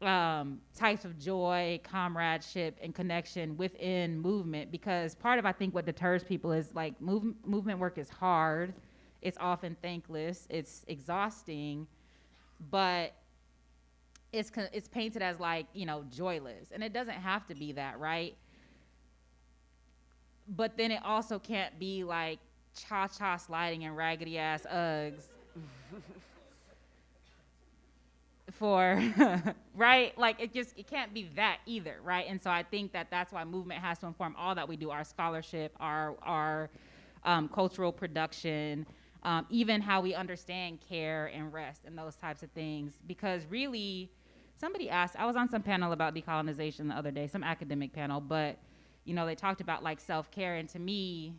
types of joy, comradeship, and connection within movement? Because part of, I think, what deters people is like movement work is hard. It's often thankless, it's exhausting, but it's painted as like, joyless. And it doesn't have to be that, right? But then it also can't be like cha-cha sliding and raggedy ass Uggs for, right? Like it can't be that either, right? And so I think that's why movement has to inform all that we do, our scholarship, our cultural production, even how we understand care and rest and those types of things. Because really, somebody asked, I was on some panel about decolonization the other day, some academic panel, but they talked about like self-care, and to me,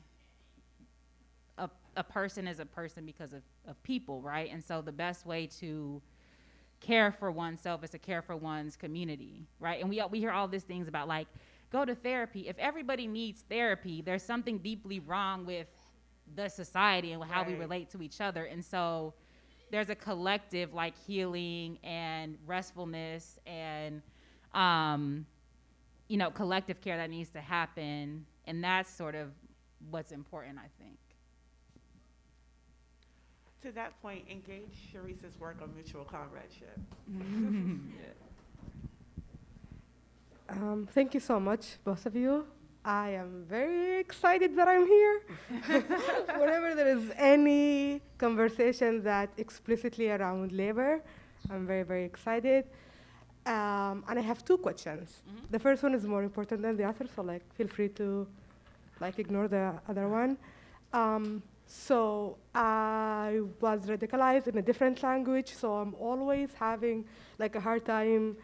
a person is a person because of people, right? And so the best way to care for oneself is to care for one's community, right? And we hear all these things about like, go to therapy. If everybody needs therapy, there's something deeply wrong with the society and how we relate to each other. And so there's a collective like healing and restfulness and collective care that needs to happen, and that's sort of what's important, I think. To that point, engage Charisse's work on mutual comradeship. Thank you so much, both of you. I am very excited that I'm here. Whenever there is any conversation that explicitly around labor, I'm very, very excited. And I have two questions. Mm-hmm. The first one is more important than the other, so feel free to ignore the other one. So I was radicalized in a different language, so I'm always having a hard time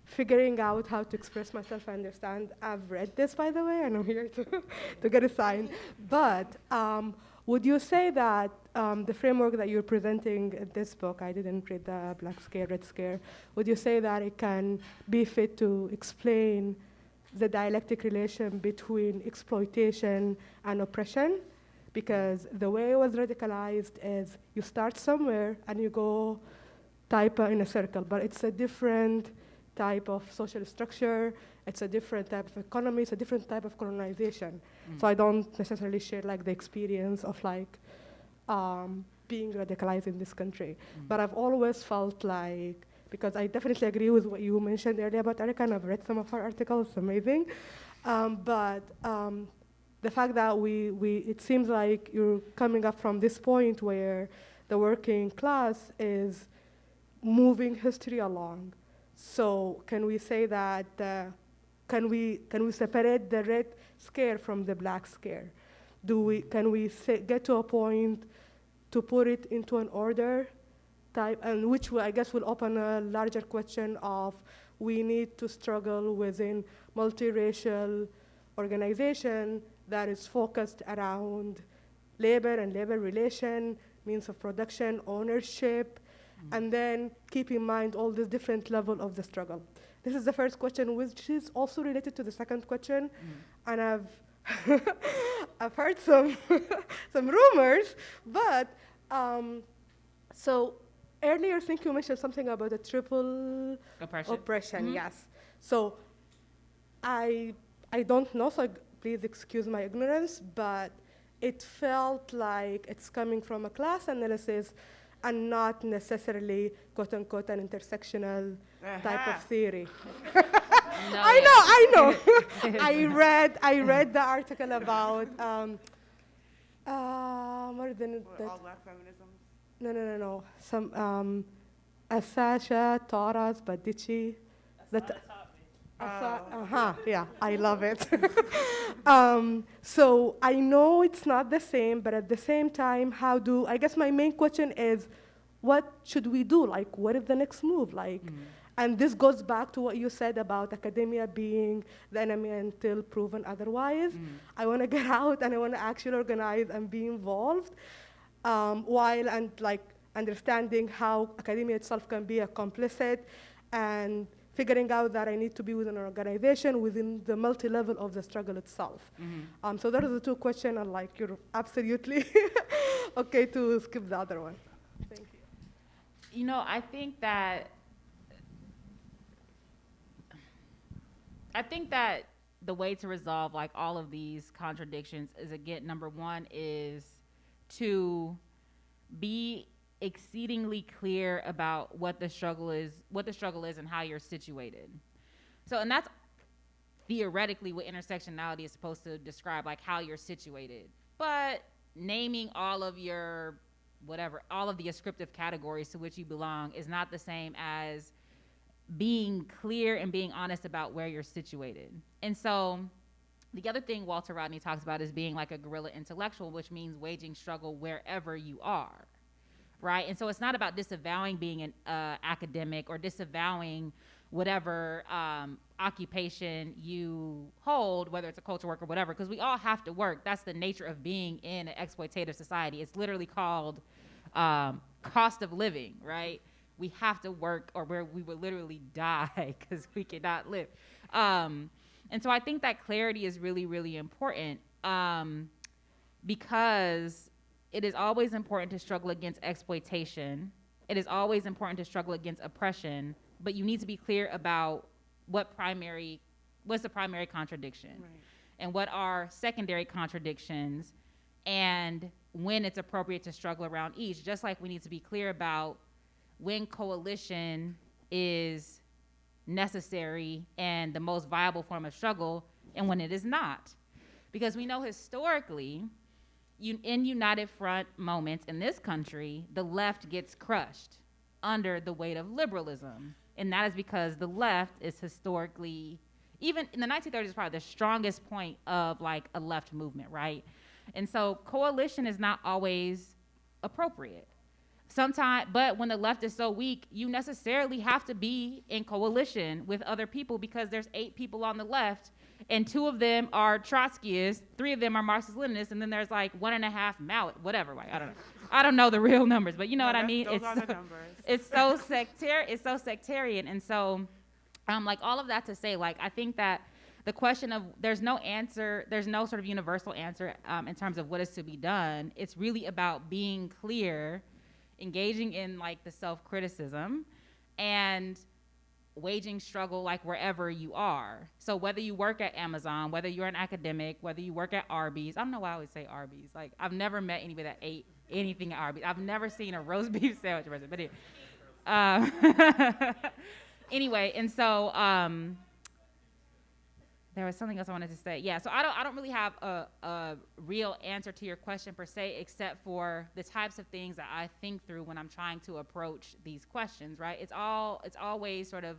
figuring out how to express myself. I understand. I've read this, by the way, and I'm here to get a sign. But would you say that the framework that you're presenting in this book, I didn't read the Black Scare, Red Scare, would you say that it can be fit to explain the dialectic relation between exploitation and oppression? Because the way it was radicalized is you start somewhere and you go type in a circle, but it's a different type of social structure, it's a different type of economy, it's a different type of colonization. So I don't necessarily share the experience of being radicalized in this country. But I've always felt like because I definitely agree with what you mentioned earlier about Erica, and I've read some of her articles, it's amazing. But the fact that it seems like you're coming up from this point where the working class is moving history along. So can we say that, can we separate the red scare from the black scare? Can we get to a point to put it into an order type, and which I guess will open a larger question of we need to struggle within multiracial organization that is focused around labor and labor relation, means of production, ownership, and then keep in mind all the different level of the struggle. This is the first question, which is also related to the second question, and I've heard some some rumors, but so earlier I think you mentioned something about a triple oppression. Yes. So I don't know, so please excuse my ignorance, but it felt like it's coming from a class analysis and not necessarily, quote unquote, an intersectional type of theory. No, I know. I read the article about what is the All black feminism. no. Some Asasha, Taras, Badici. Yeah, I love it. So I know it's not the same, but at the same time, I guess my main question is, what should we do? Like, what is the next move? Like, and this goes back to what you said about academia being the enemy until proven otherwise. I want to get out and I want to actually organize and be involved, while understanding how academia itself can be a complicit, and figuring out that I need to be within an organization within the multi-level of the struggle itself. So those are the two questions, and you're absolutely okay to skip the other one. Thank you. You know, I think that the way to resolve all of these contradictions is, again, number one is to be exceedingly clear about what the struggle is and how you're situated. So, and that's theoretically what intersectionality is supposed to describe, how you're situated. But naming all of your all of the ascriptive categories to which you belong is not the same as being clear and being honest about where you're situated. And so the other thing Walter Rodney talks about is being like a guerrilla intellectual, which means waging struggle wherever you are, right? And so it's not about disavowing being an academic or disavowing whatever occupation you hold, whether it's a culture worker or whatever, because we all have to work. That's the nature of being in an exploitative society. It's literally called cost of living, right? We have to work or we will literally die because we cannot live. And so I think that clarity is really, really important, because it is always important to struggle against exploitation. It is always important to struggle against oppression, but you need to be clear about what's the primary contradiction, right, and what are secondary contradictions, and when it's appropriate to struggle around each, just like we need to be clear about when coalition is necessary and the most viable form of struggle and when it is not. Because we know historically, in United Front moments in this country, the left gets crushed under the weight of liberalism. And that is because the left is historically, even in the 1930s, is probably the strongest point of a left movement, right? And so coalition is not always appropriate. Sometimes, but when the left is so weak, you necessarily have to be in coalition with other people because there's 8 people on the left, and 2 of them are Trotskyists, 3 of them are Marxist-Leninists, and then there's 1.5 Mao, whatever. I don't know the real numbers, but you know what I mean. Those are the numbers. It's so sectarian, and so, all of that to say, I think that the question of there's no sort of universal answer in terms of what is to be done. It's really about being clear, engaging in the self-criticism, and waging struggle wherever you are. So whether you work at Amazon, whether you're an academic, whether you work at Arby's, I don't know why I always say Arby's. I've never met anybody that ate anything at Arby's. I've never seen a roast beef sandwich, but anyway. Anyway, and so there was something else I wanted to say. Yeah, so I don't really have a real answer to your question per se, except for the types of things that I think through when I'm trying to approach these questions, right? It's always sort of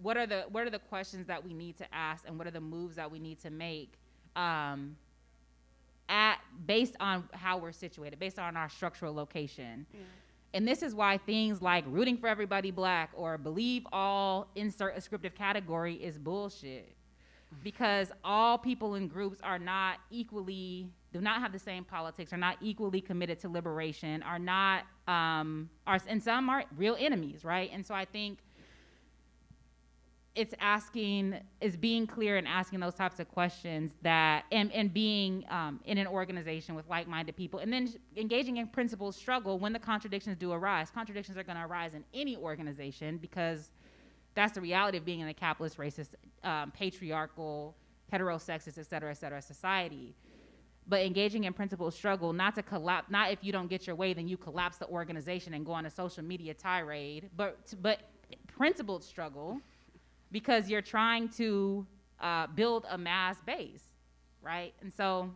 what are the questions that we need to ask, and what are the moves that we need to make based on how we're situated, based on our structural location. Yeah. And this is why things like rooting for everybody black or believe all insert ascriptive category is bullshit. Because all people in groups do not have the same politics, are not equally committed to liberation, and some are real enemies, right? And so I think it's being clear and asking those types of questions and being in an organization with like-minded people, and then engaging in principled struggle when the contradictions do arise. Contradictions are going to arise in any organization because that's the reality of being in a capitalist, racist, patriarchal, heterosexist, et cetera, society. But engaging in principled struggle, not if you don't get your way, then you collapse the organization and go on a social media tirade, but principled struggle, because you're trying to build a mass base, right? And so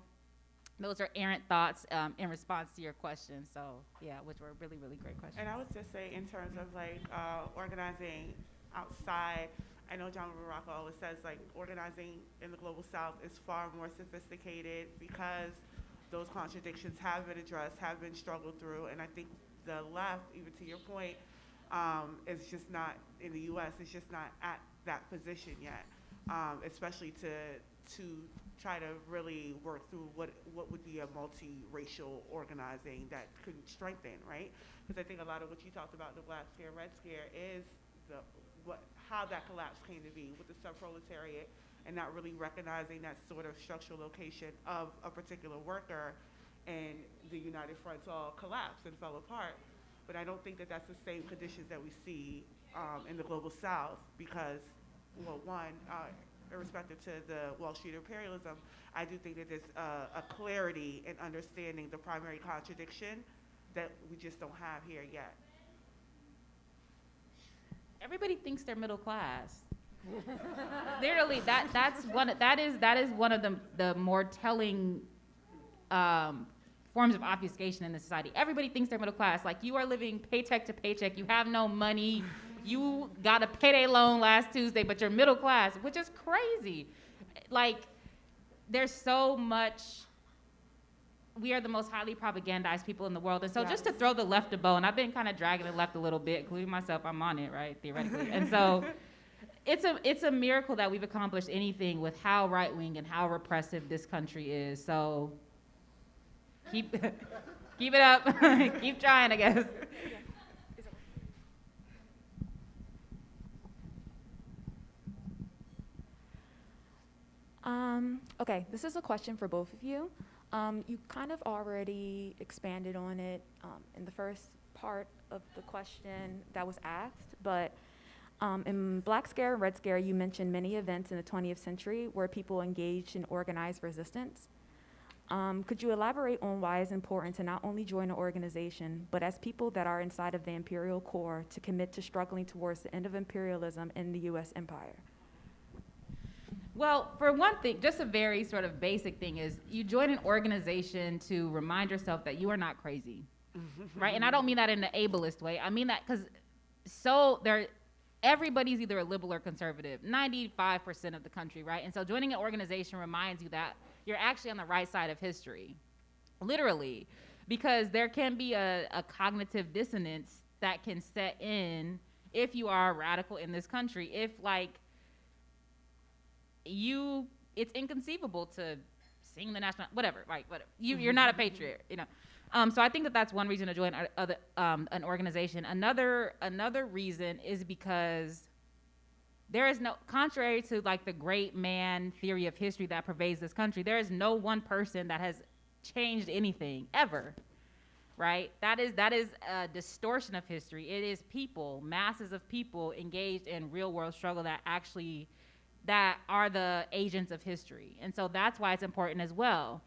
those are errant thoughts in response to your question. So yeah, which were really, really great questions. And I would just say in terms of like organizing outside, I know John Rocco always says like organizing in the global south is far more sophisticated because those contradictions have been addressed, have been struggled through, and I think the left, even to your point, is just not, in the US, it's just not at that position yet, especially to try to really work through what would be a multiracial organizing that could strengthen, right? Because I think a lot of what you talked about, the Black Scare, Red Scare, is how that collapse came to be with the subproletariat and not really recognizing that sort of structural location of a particular worker, and the United Fronts all collapsed and fell apart. But I don't think that that's the same conditions that we see in the global south because, well, one, irrespective to the Wall Street imperialism, I do think that there's a clarity in understanding the primary contradiction that we just don't have here yet. Everybody thinks they're middle class. Literally, that is one of the more telling forms of obfuscation in this society. Everybody thinks they're middle class. Like, you are living paycheck to paycheck. You have no money. You got a payday loan last Tuesday, but you're middle class, which is crazy. Like, there's so much. We are the most highly propagandized people in the world. And so just to throw the left a bone, I've been kind of dragging the left a little bit, including myself. I'm on it, right, theoretically. And so it's a miracle that we've accomplished anything with how right-wing and how repressive this country is. So keep it up. Keep trying, I guess. Okay, this is a question for both of you. You kind of already expanded on it in the first part of the question that was asked, but in Black Scare and Red Scare, you mentioned many events in the 20th century where people engaged in organized resistance. Could you elaborate on why it's important to not only join an organization, but as people that are inside of the imperial core to commit to struggling towards the end of imperialism in the US empire? Well, for one thing, just a very sort of basic thing is you join an organization to remind yourself that you are not crazy, right? And I don't mean that in an ableist way. I mean that because everybody's either a liberal or conservative, 95% of the country, right? And so joining an organization reminds you that you're actually on the right side of history, literally, because there can be a cognitive dissonance that can set in if you are a radical in this country, if like, it's inconceivable to sing the national, whatever, right? Whatever. You're not a patriot, you know. So I think that's one reason to join an organization. Another reason is because there is no, contrary to like the great man theory of history that pervades this country, there is no one person that has changed anything ever, right? That is a distortion of history. It is people, masses of people engaged in real world struggle that are the agents of history. And so that's why it's important as well.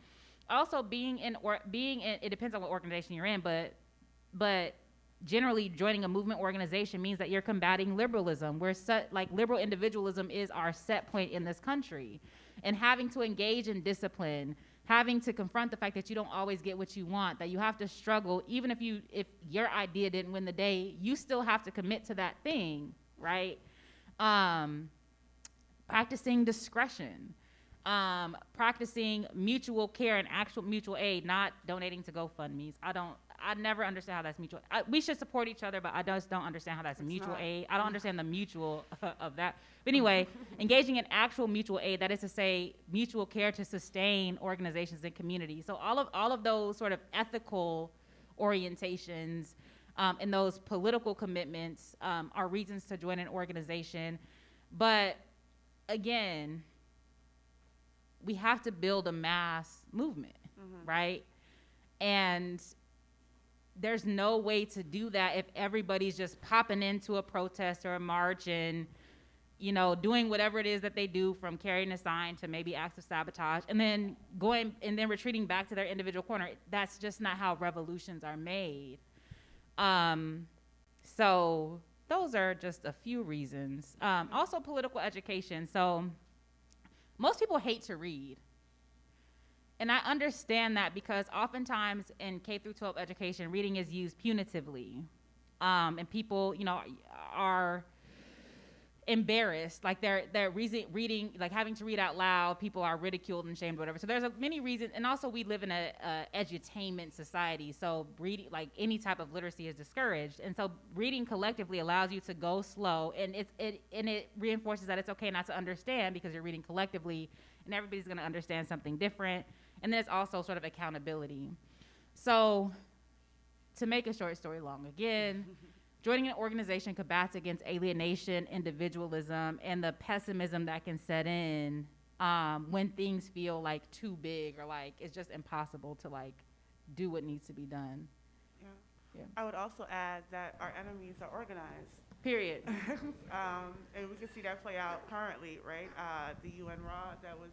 Also, being in, it depends on what organization you're in, but generally joining a movement organization means that you're combating liberalism. Liberal individualism is our set point in this country. And having to engage in discipline, having to confront the fact that you don't always get what you want, that you have to struggle, even if your idea didn't win the day, you still have to commit to that thing, right? Practicing discretion, practicing mutual care and actual mutual aid, not donating to GoFundMe's. I never understand how that's mutual. We should support each other, but I just don't understand how that's mutual aid. I don't understand the mutual of that. But anyway, engaging in actual mutual aid, that is to say, mutual care to sustain organizations and communities. So all of those sort of ethical orientations and those political commitments are reasons to join an organization. But again, we have to build a mass movement, right? And there's no way to do that if everybody's just popping into a protest or a march and, you know, doing whatever it is that they do, from carrying a sign to maybe acts of sabotage, and then going and then retreating back to their individual corner. That's just not how revolutions are made. So those are just a few reasons. Also political education. So most people hate to read. And I understand that because oftentimes in K through 12 education, reading is used punitively. And people, you know, are embarrassed, like they're reading, like having to read out loud, people are ridiculed and shamed, whatever. So there's many reasons, and also we live in a edutainment society, so reading, like any type of literacy is discouraged. And so reading collectively allows you to go slow, and it reinforces that it's okay not to understand because you're reading collectively, and everybody's gonna understand something different. And then it's also sort of accountability. So to make a short story long again, joining an organization combats against alienation, individualism, and the pessimism that can set in when things feel like too big or like it's just impossible to like do what needs to be done. Yeah. I would also add that our enemies are organized. Period. And we can see that play out currently, right? The UN Raw, that was,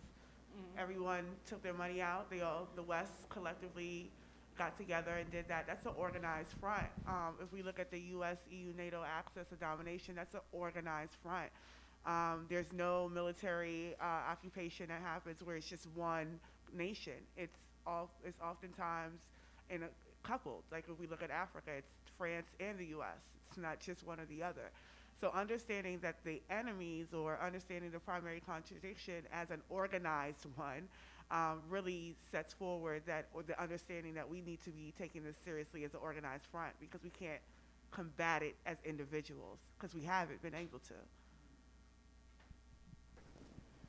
everyone took their money out. The West collectively got together and did that. That's an organized front. If we look at the US, EU, NATO axis of domination, that's an organized front. There's no military occupation that happens where it's just one nation. It's oftentimes coupled. Like if we look at Africa, it's France and the US. It's not just one or the other. So understanding that the enemies, or understanding the primary contradiction as an organized one, really sets forward the understanding that we need to be taking this seriously as an organized front, because we can't combat it as individuals, because we haven't been able to.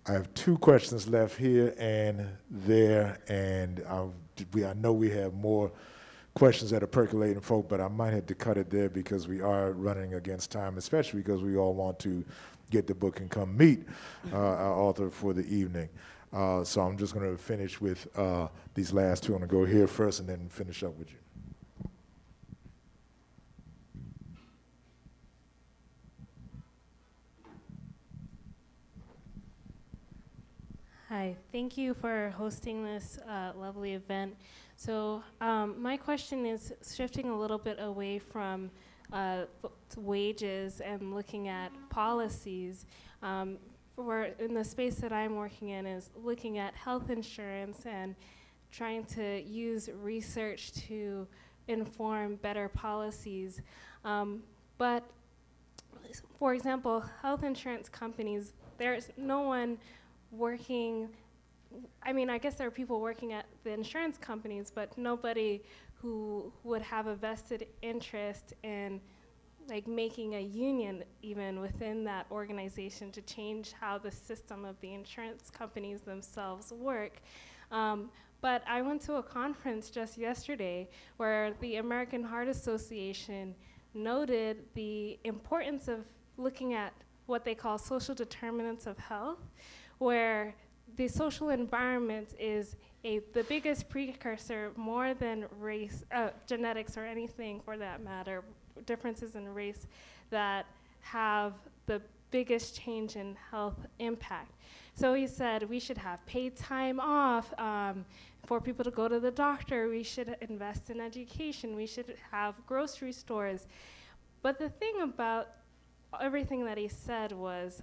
I have two questions left here and there, and I know we have more questions that are percolating, folk, but I might have to cut it there because we are running against time, especially because we all want to get the book and come meet our author for the evening. So I'm just going to finish with these last two. I'm going to go here first and then finish up with you. Hi, thank you for hosting this lovely event. So my question is shifting a little bit away from wages and looking at policies. In the space that I'm working in is looking at health insurance and trying to use research to inform better policies. But for example, health insurance companies, there's no one working, I mean, I guess there are people working at the insurance companies, but nobody who would have a vested interest in like making a union even within that organization to change how the system of the insurance companies themselves work. But I went to a conference just yesterday where the American Heart Association noted the importance of looking at what they call social determinants of health, where the social environment is the biggest precursor, more than race, genetics or anything for that matter, differences in race that have the biggest change in health impact. So he said we should have paid time off, for people to go to the doctor, we should invest in education, we should have grocery stores. But the thing about everything that he said was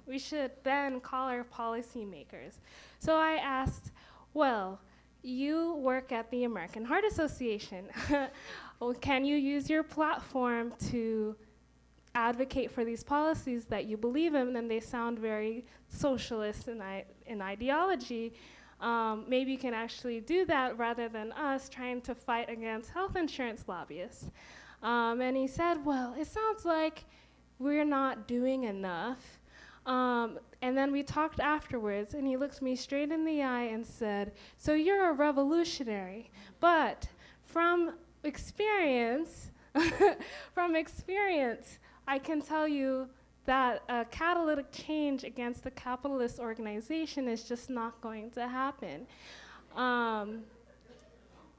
we should then call our policymakers. So I asked, well, you work at the American Heart Association. Well, can you use your platform to advocate for these policies that you believe in? And they sound very socialist in ideology. Maybe you can actually do that rather than us trying to fight against health insurance lobbyists. And he said, well, it sounds like we're not doing enough. And then we talked afterwards, and he looked me straight in the eye and said, so you're a revolutionary, but from experience, I can tell you that a catalytic change against the capitalist organization is just not going to happen.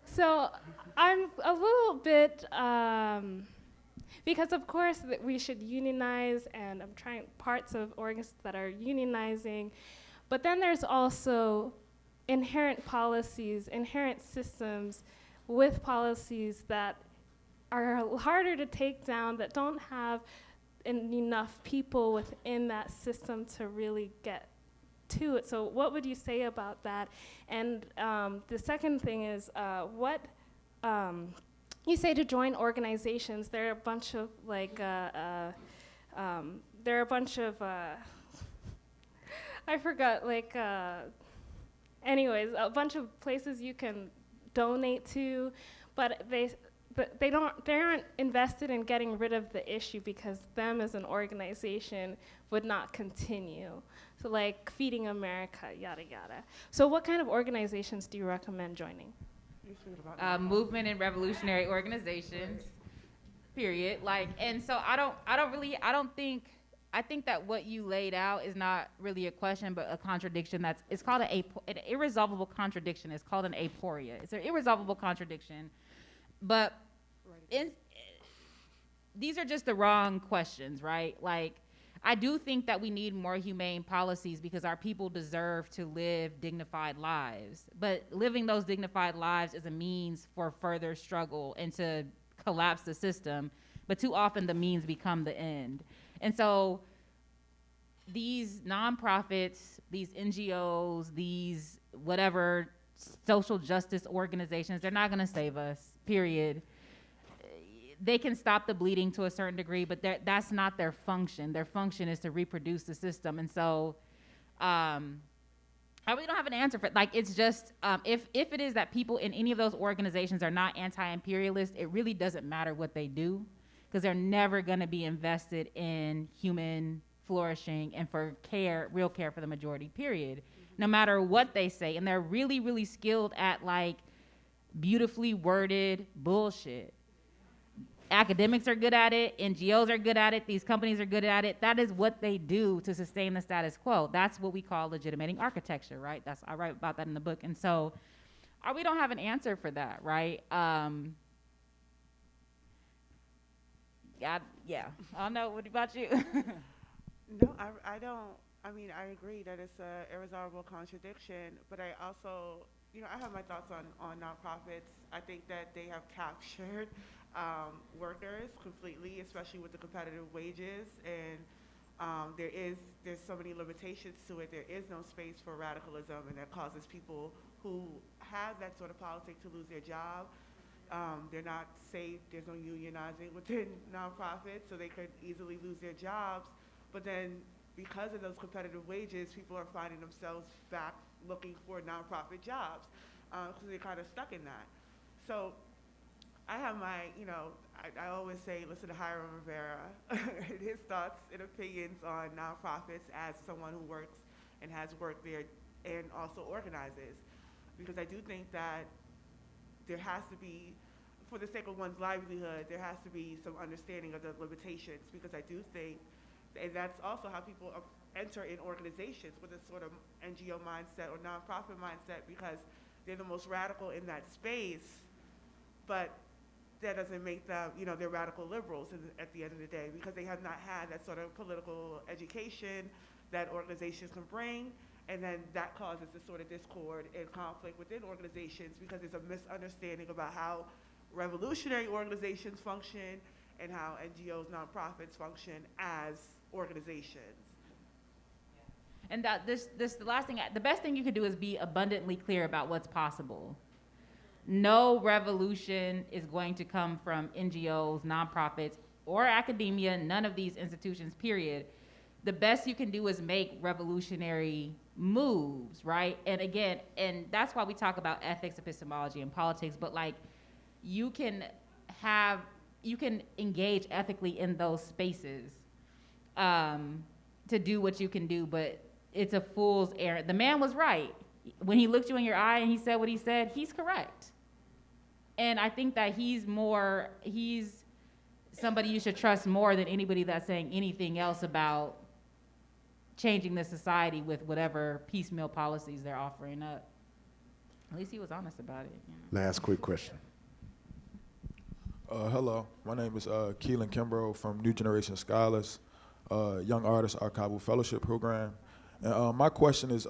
So I'm a little bit, because of course we should unionize, and I'm trying parts of orgs that are unionizing, but then there's also inherent policies, inherent systems with policies that are harder to take down, that don't have enough people within that system to really get to it. So what would you say about that? And the second thing is, what you say to join organizations. There are a bunch of I forgot, anyways, a bunch of places you can donate to, but they aren't invested in getting rid of the issue because them as an organization would not continue. So like Feeding America, yada yada. So what kind of organizations do you recommend joining? Movement and revolutionary organizations, period. And so I think that what you laid out is not really a question, but a contradiction. It's called an irresolvable contradiction. It's called an aporia. It's an irresolvable contradiction, but these are just the wrong questions, right? I do think that we need more humane policies because our people deserve to live dignified lives. But living those dignified lives is a means for further struggle and to collapse the system. But too often the means become the end. And so these nonprofits, these NGOs, these whatever social justice organizations, they're not gonna save us, period. They can stop the bleeding to a certain degree, but that's not their function. Their function is to reproduce the system. And so I really don't have an answer for it. It's just, if it is that people in any of those organizations are not anti-imperialist, it really doesn't matter what they do, because they're never gonna be invested in human flourishing and for real care for the majority, period. No matter what they say. And they're really, really skilled at beautifully worded bullshit. Academics are good at it, NGOs are good at it, these companies are good at it. That is what they do to sustain the status quo. That's what we call legitimating architecture, right? I write about that in the book. And so we don't have an answer for that, right? Yeah, I don't know, what about you? No, I don't. I mean, I agree that it's an irresolvable contradiction, but I also, I have my thoughts on nonprofits. I think that they have captured workers completely, especially with the competitive wages, and there's so many limitations to it. There is no space for radicalism, and that causes people who have that sort of politic to lose their job. They're not safe. There's no unionizing within nonprofits, so they could easily lose their jobs. But then, because of those competitive wages, people are finding themselves back looking for nonprofit jobs, because they're kind of stuck in that. So I have my, I always say, listen to Hiram Rivera, his thoughts and opinions on nonprofits as someone who works and has worked there and also organizes. Because I do think that there has to be, for the sake of one's livelihood, there has to be some understanding of the limitations, because I do think, and that's also how people enter in organizations with a sort of NGO mindset or nonprofit mindset, because they're the most radical in that space, but that doesn't make them, they're radical liberals at the end of the day, because they have not had that sort of political education that organizations can bring, And then that causes this sort of discord and conflict within organizations because there's a misunderstanding about how revolutionary organizations function and how NGOs, nonprofits function as organizations. And that this the last thing, the best thing you could do is be abundantly clear about what's possible. No revolution is going to come from NGOs, nonprofits, or academia, none of these institutions, period. The best you can do is make revolutionary moves, right? And again, and that's why we talk about ethics, epistemology, and politics, but like you can engage ethically in those spaces to do what you can do, but it's a fool's errand. The man was right. When he looked you in your eye and he said what he said, he's correct. And I think that he's somebody you should trust more than anybody that's saying anything else about changing the society with whatever piecemeal policies they're offering up. At least he was honest about it. You know? Last quick question. Hello, my name is Keelan Kimbrough from New Generation Scholars, Young Artist Archival Fellowship Program. And my question is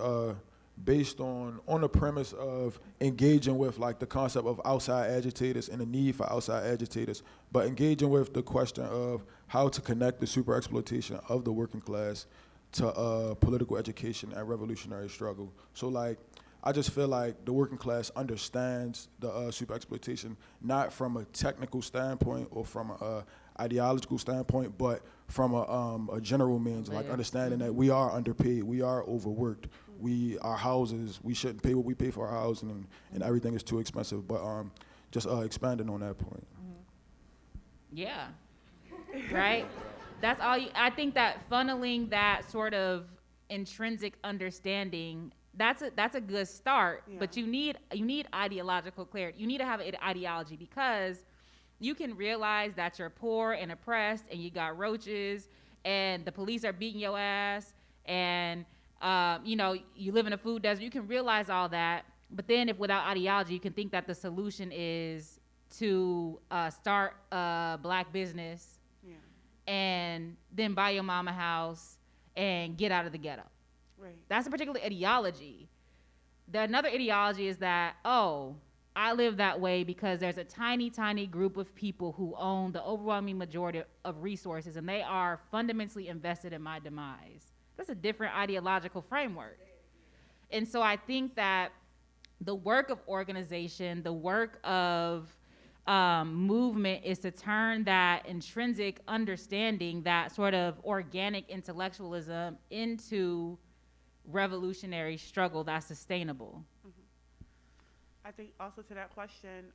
based on the premise of engaging with like the concept of outside agitators and the need for outside agitators, but engaging with the question of how to connect the super exploitation of the working class to political education and revolutionary struggle. So like, I just feel like the working class understands the super exploitation, not from a technical standpoint or from a ideological standpoint, but from a general means, like understanding that we are underpaid, we are overworked, our houses, we shouldn't pay what we pay for our housing, and everything is too expensive. But just expanding on that point. Yeah, right? That's all I think that funneling that sort of intrinsic understanding, that's a good start, but you need ideological clarity. You need to have an ideology, because you can realize that you're poor and oppressed and you got roaches and the police are beating your ass and you live in a food desert. You can realize all that, but then if without ideology, you can think that the solution is to start a black business and then buy your mama a house and get out of the ghetto. Right. That's a particular ideology. Another ideology is that, I live that way because there's a tiny, tiny group of people who own the overwhelming majority of resources, and they are fundamentally invested in my demise. That's a different ideological framework. And so I think that the work of organization, the work of movement is to turn that intrinsic understanding, that sort of organic intellectualism, into revolutionary struggle that's sustainable. I think also to that question,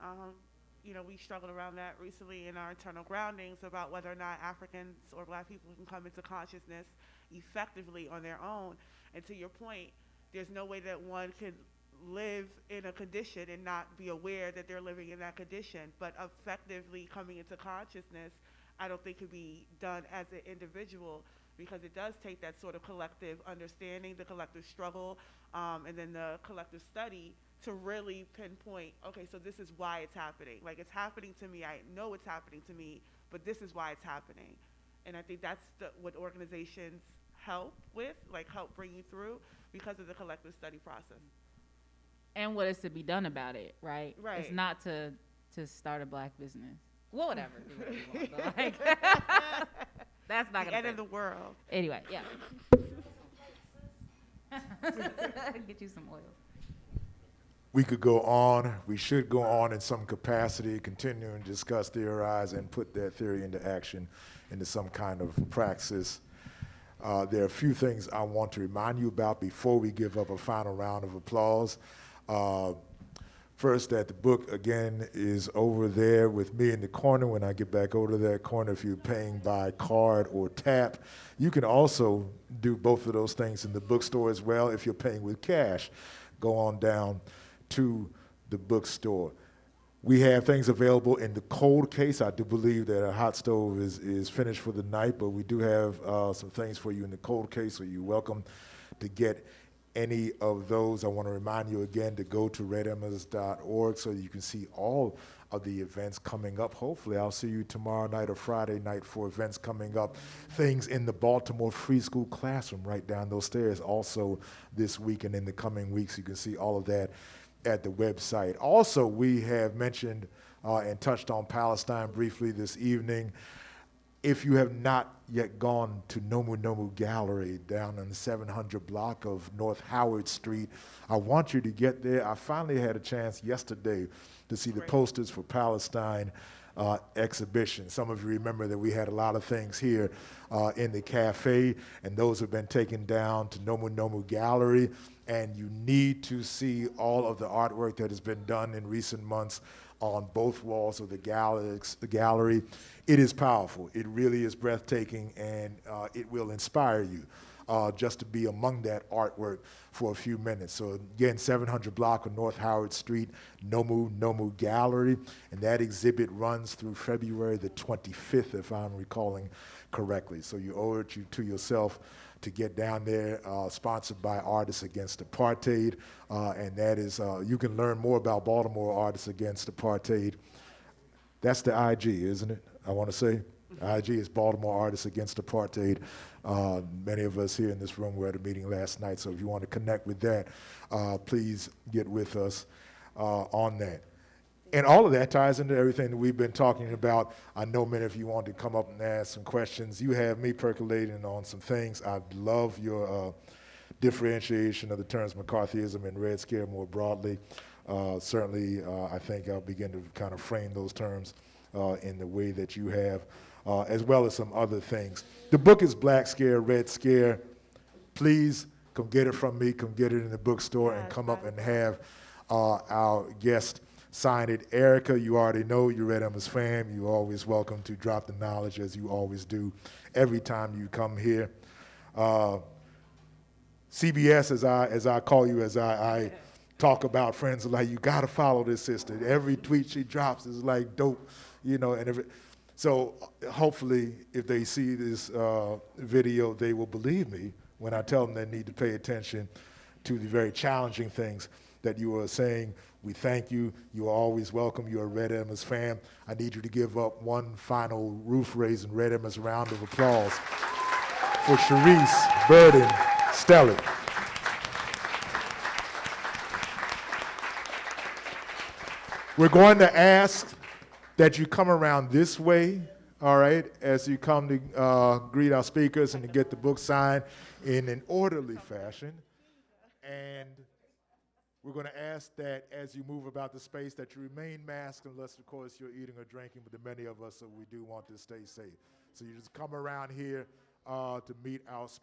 we struggled around that recently in our internal groundings about whether or not Africans or black people can come into consciousness effectively on their own. And to your point, there's no way that one can live in a condition and not be aware that they're living in that condition. But effectively coming into consciousness, I don't think could be done as an individual, because it does take that sort of collective understanding, the collective struggle, and then the collective study to really pinpoint, okay, so this is why it's happening. Like, it's happening to me, I know it's happening to me, but this is why it's happening. And I think that's what organizations help with, like help bring you through, because of the collective study process. And what is to be done about it, right? Right. It's not to start a black business. Well, whatever. Like, that's not the gonna end fit. of the world. Anyway, yeah. Get you some oil. We could go on, we should go on in some capacity, continue and discuss, theorize, and put that theory into action, into some kind of praxis. There are a few things I want to remind you about before we give up a final round of applause. First, that the book, again, is over there with me in the corner. When I get back over to that corner, if you're paying by card or tap, you can also do both of those things in the bookstore as well. If you're paying with cash, go on down to the bookstore. We have things available in the cold case. I do believe that a hot stove is finished for the night, but we do have some things for you in the cold case, so you're welcome to get any of those, I want to remind you again to go to redemmers.org so you can see all of the events coming up. Hopefully, I'll see you tomorrow night or Friday night for events coming up. Things in the Baltimore Free School Classroom right down those stairs. Also, this week and in the coming weeks, you can see all of that at the website. Also, we have mentioned and touched on Palestine briefly this evening. If you have not yet gone to Nomu Nomu Gallery down on the 700 block of North Howard Street, I want you to get there. I finally had a chance yesterday to see the posters for Palestine exhibition. Some of you remember that we had a lot of things here in the cafe, and those have been taken down to Nomu Nomu Gallery, and you need to see all of the artwork that has been done in recent months on both walls of the gallery. It is powerful. It really is breathtaking, and it will inspire you just to be among that artwork for a few minutes. So again, 700 block of North Howard Street, Nomu Nomu Gallery, and that exhibit runs through February the 25th, if I'm recalling correctly. So you owe it to yourself to get down there, sponsored by Artists Against Apartheid, and that is, you can learn more about Baltimore Artists Against Apartheid. That's the IG, isn't it? I want to say. IG is Baltimore Artists Against Apartheid. Many of us here in this room were at a meeting last night, so if you want to connect with that, please get with us on that. And all of that ties into everything that we've been talking about. I know many of you want to come up and ask some questions. You have me percolating on some things. I love your differentiation of the terms McCarthyism and Red Scare more broadly. Certainly, I think I'll begin to kind of frame those terms in the way that you have, as well as some other things. The book is Black Scare, Red Scare. Please come get it from me. Come get it in the bookstore and come up and have our guest sign it. Erica, you already know, you're Red Emma's fan. You're always welcome to drop the knowledge, as you always do every time you come here. CBS, as I call you, as I talk about friends, are like, you got to follow this sister. Every tweet she drops is like dope, you know. And so hopefully, if they see this video, they will believe me when I tell them they need to pay attention to the very challenging things that you are saying. We thank you. You are always welcome. You're a Red Emma's fan. I need you to give up one final roof-raising Red Emma's round of applause for Charisse Burden-Stelly. We're going to ask that you come around this way, all right, as you come to greet our speakers and to get the book signed in an orderly fashion. And we're going to ask that as you move about the space that you remain masked, unless, of course, you're eating or drinking, but many of us, we do want to stay safe. So you just come around here to meet our speakers.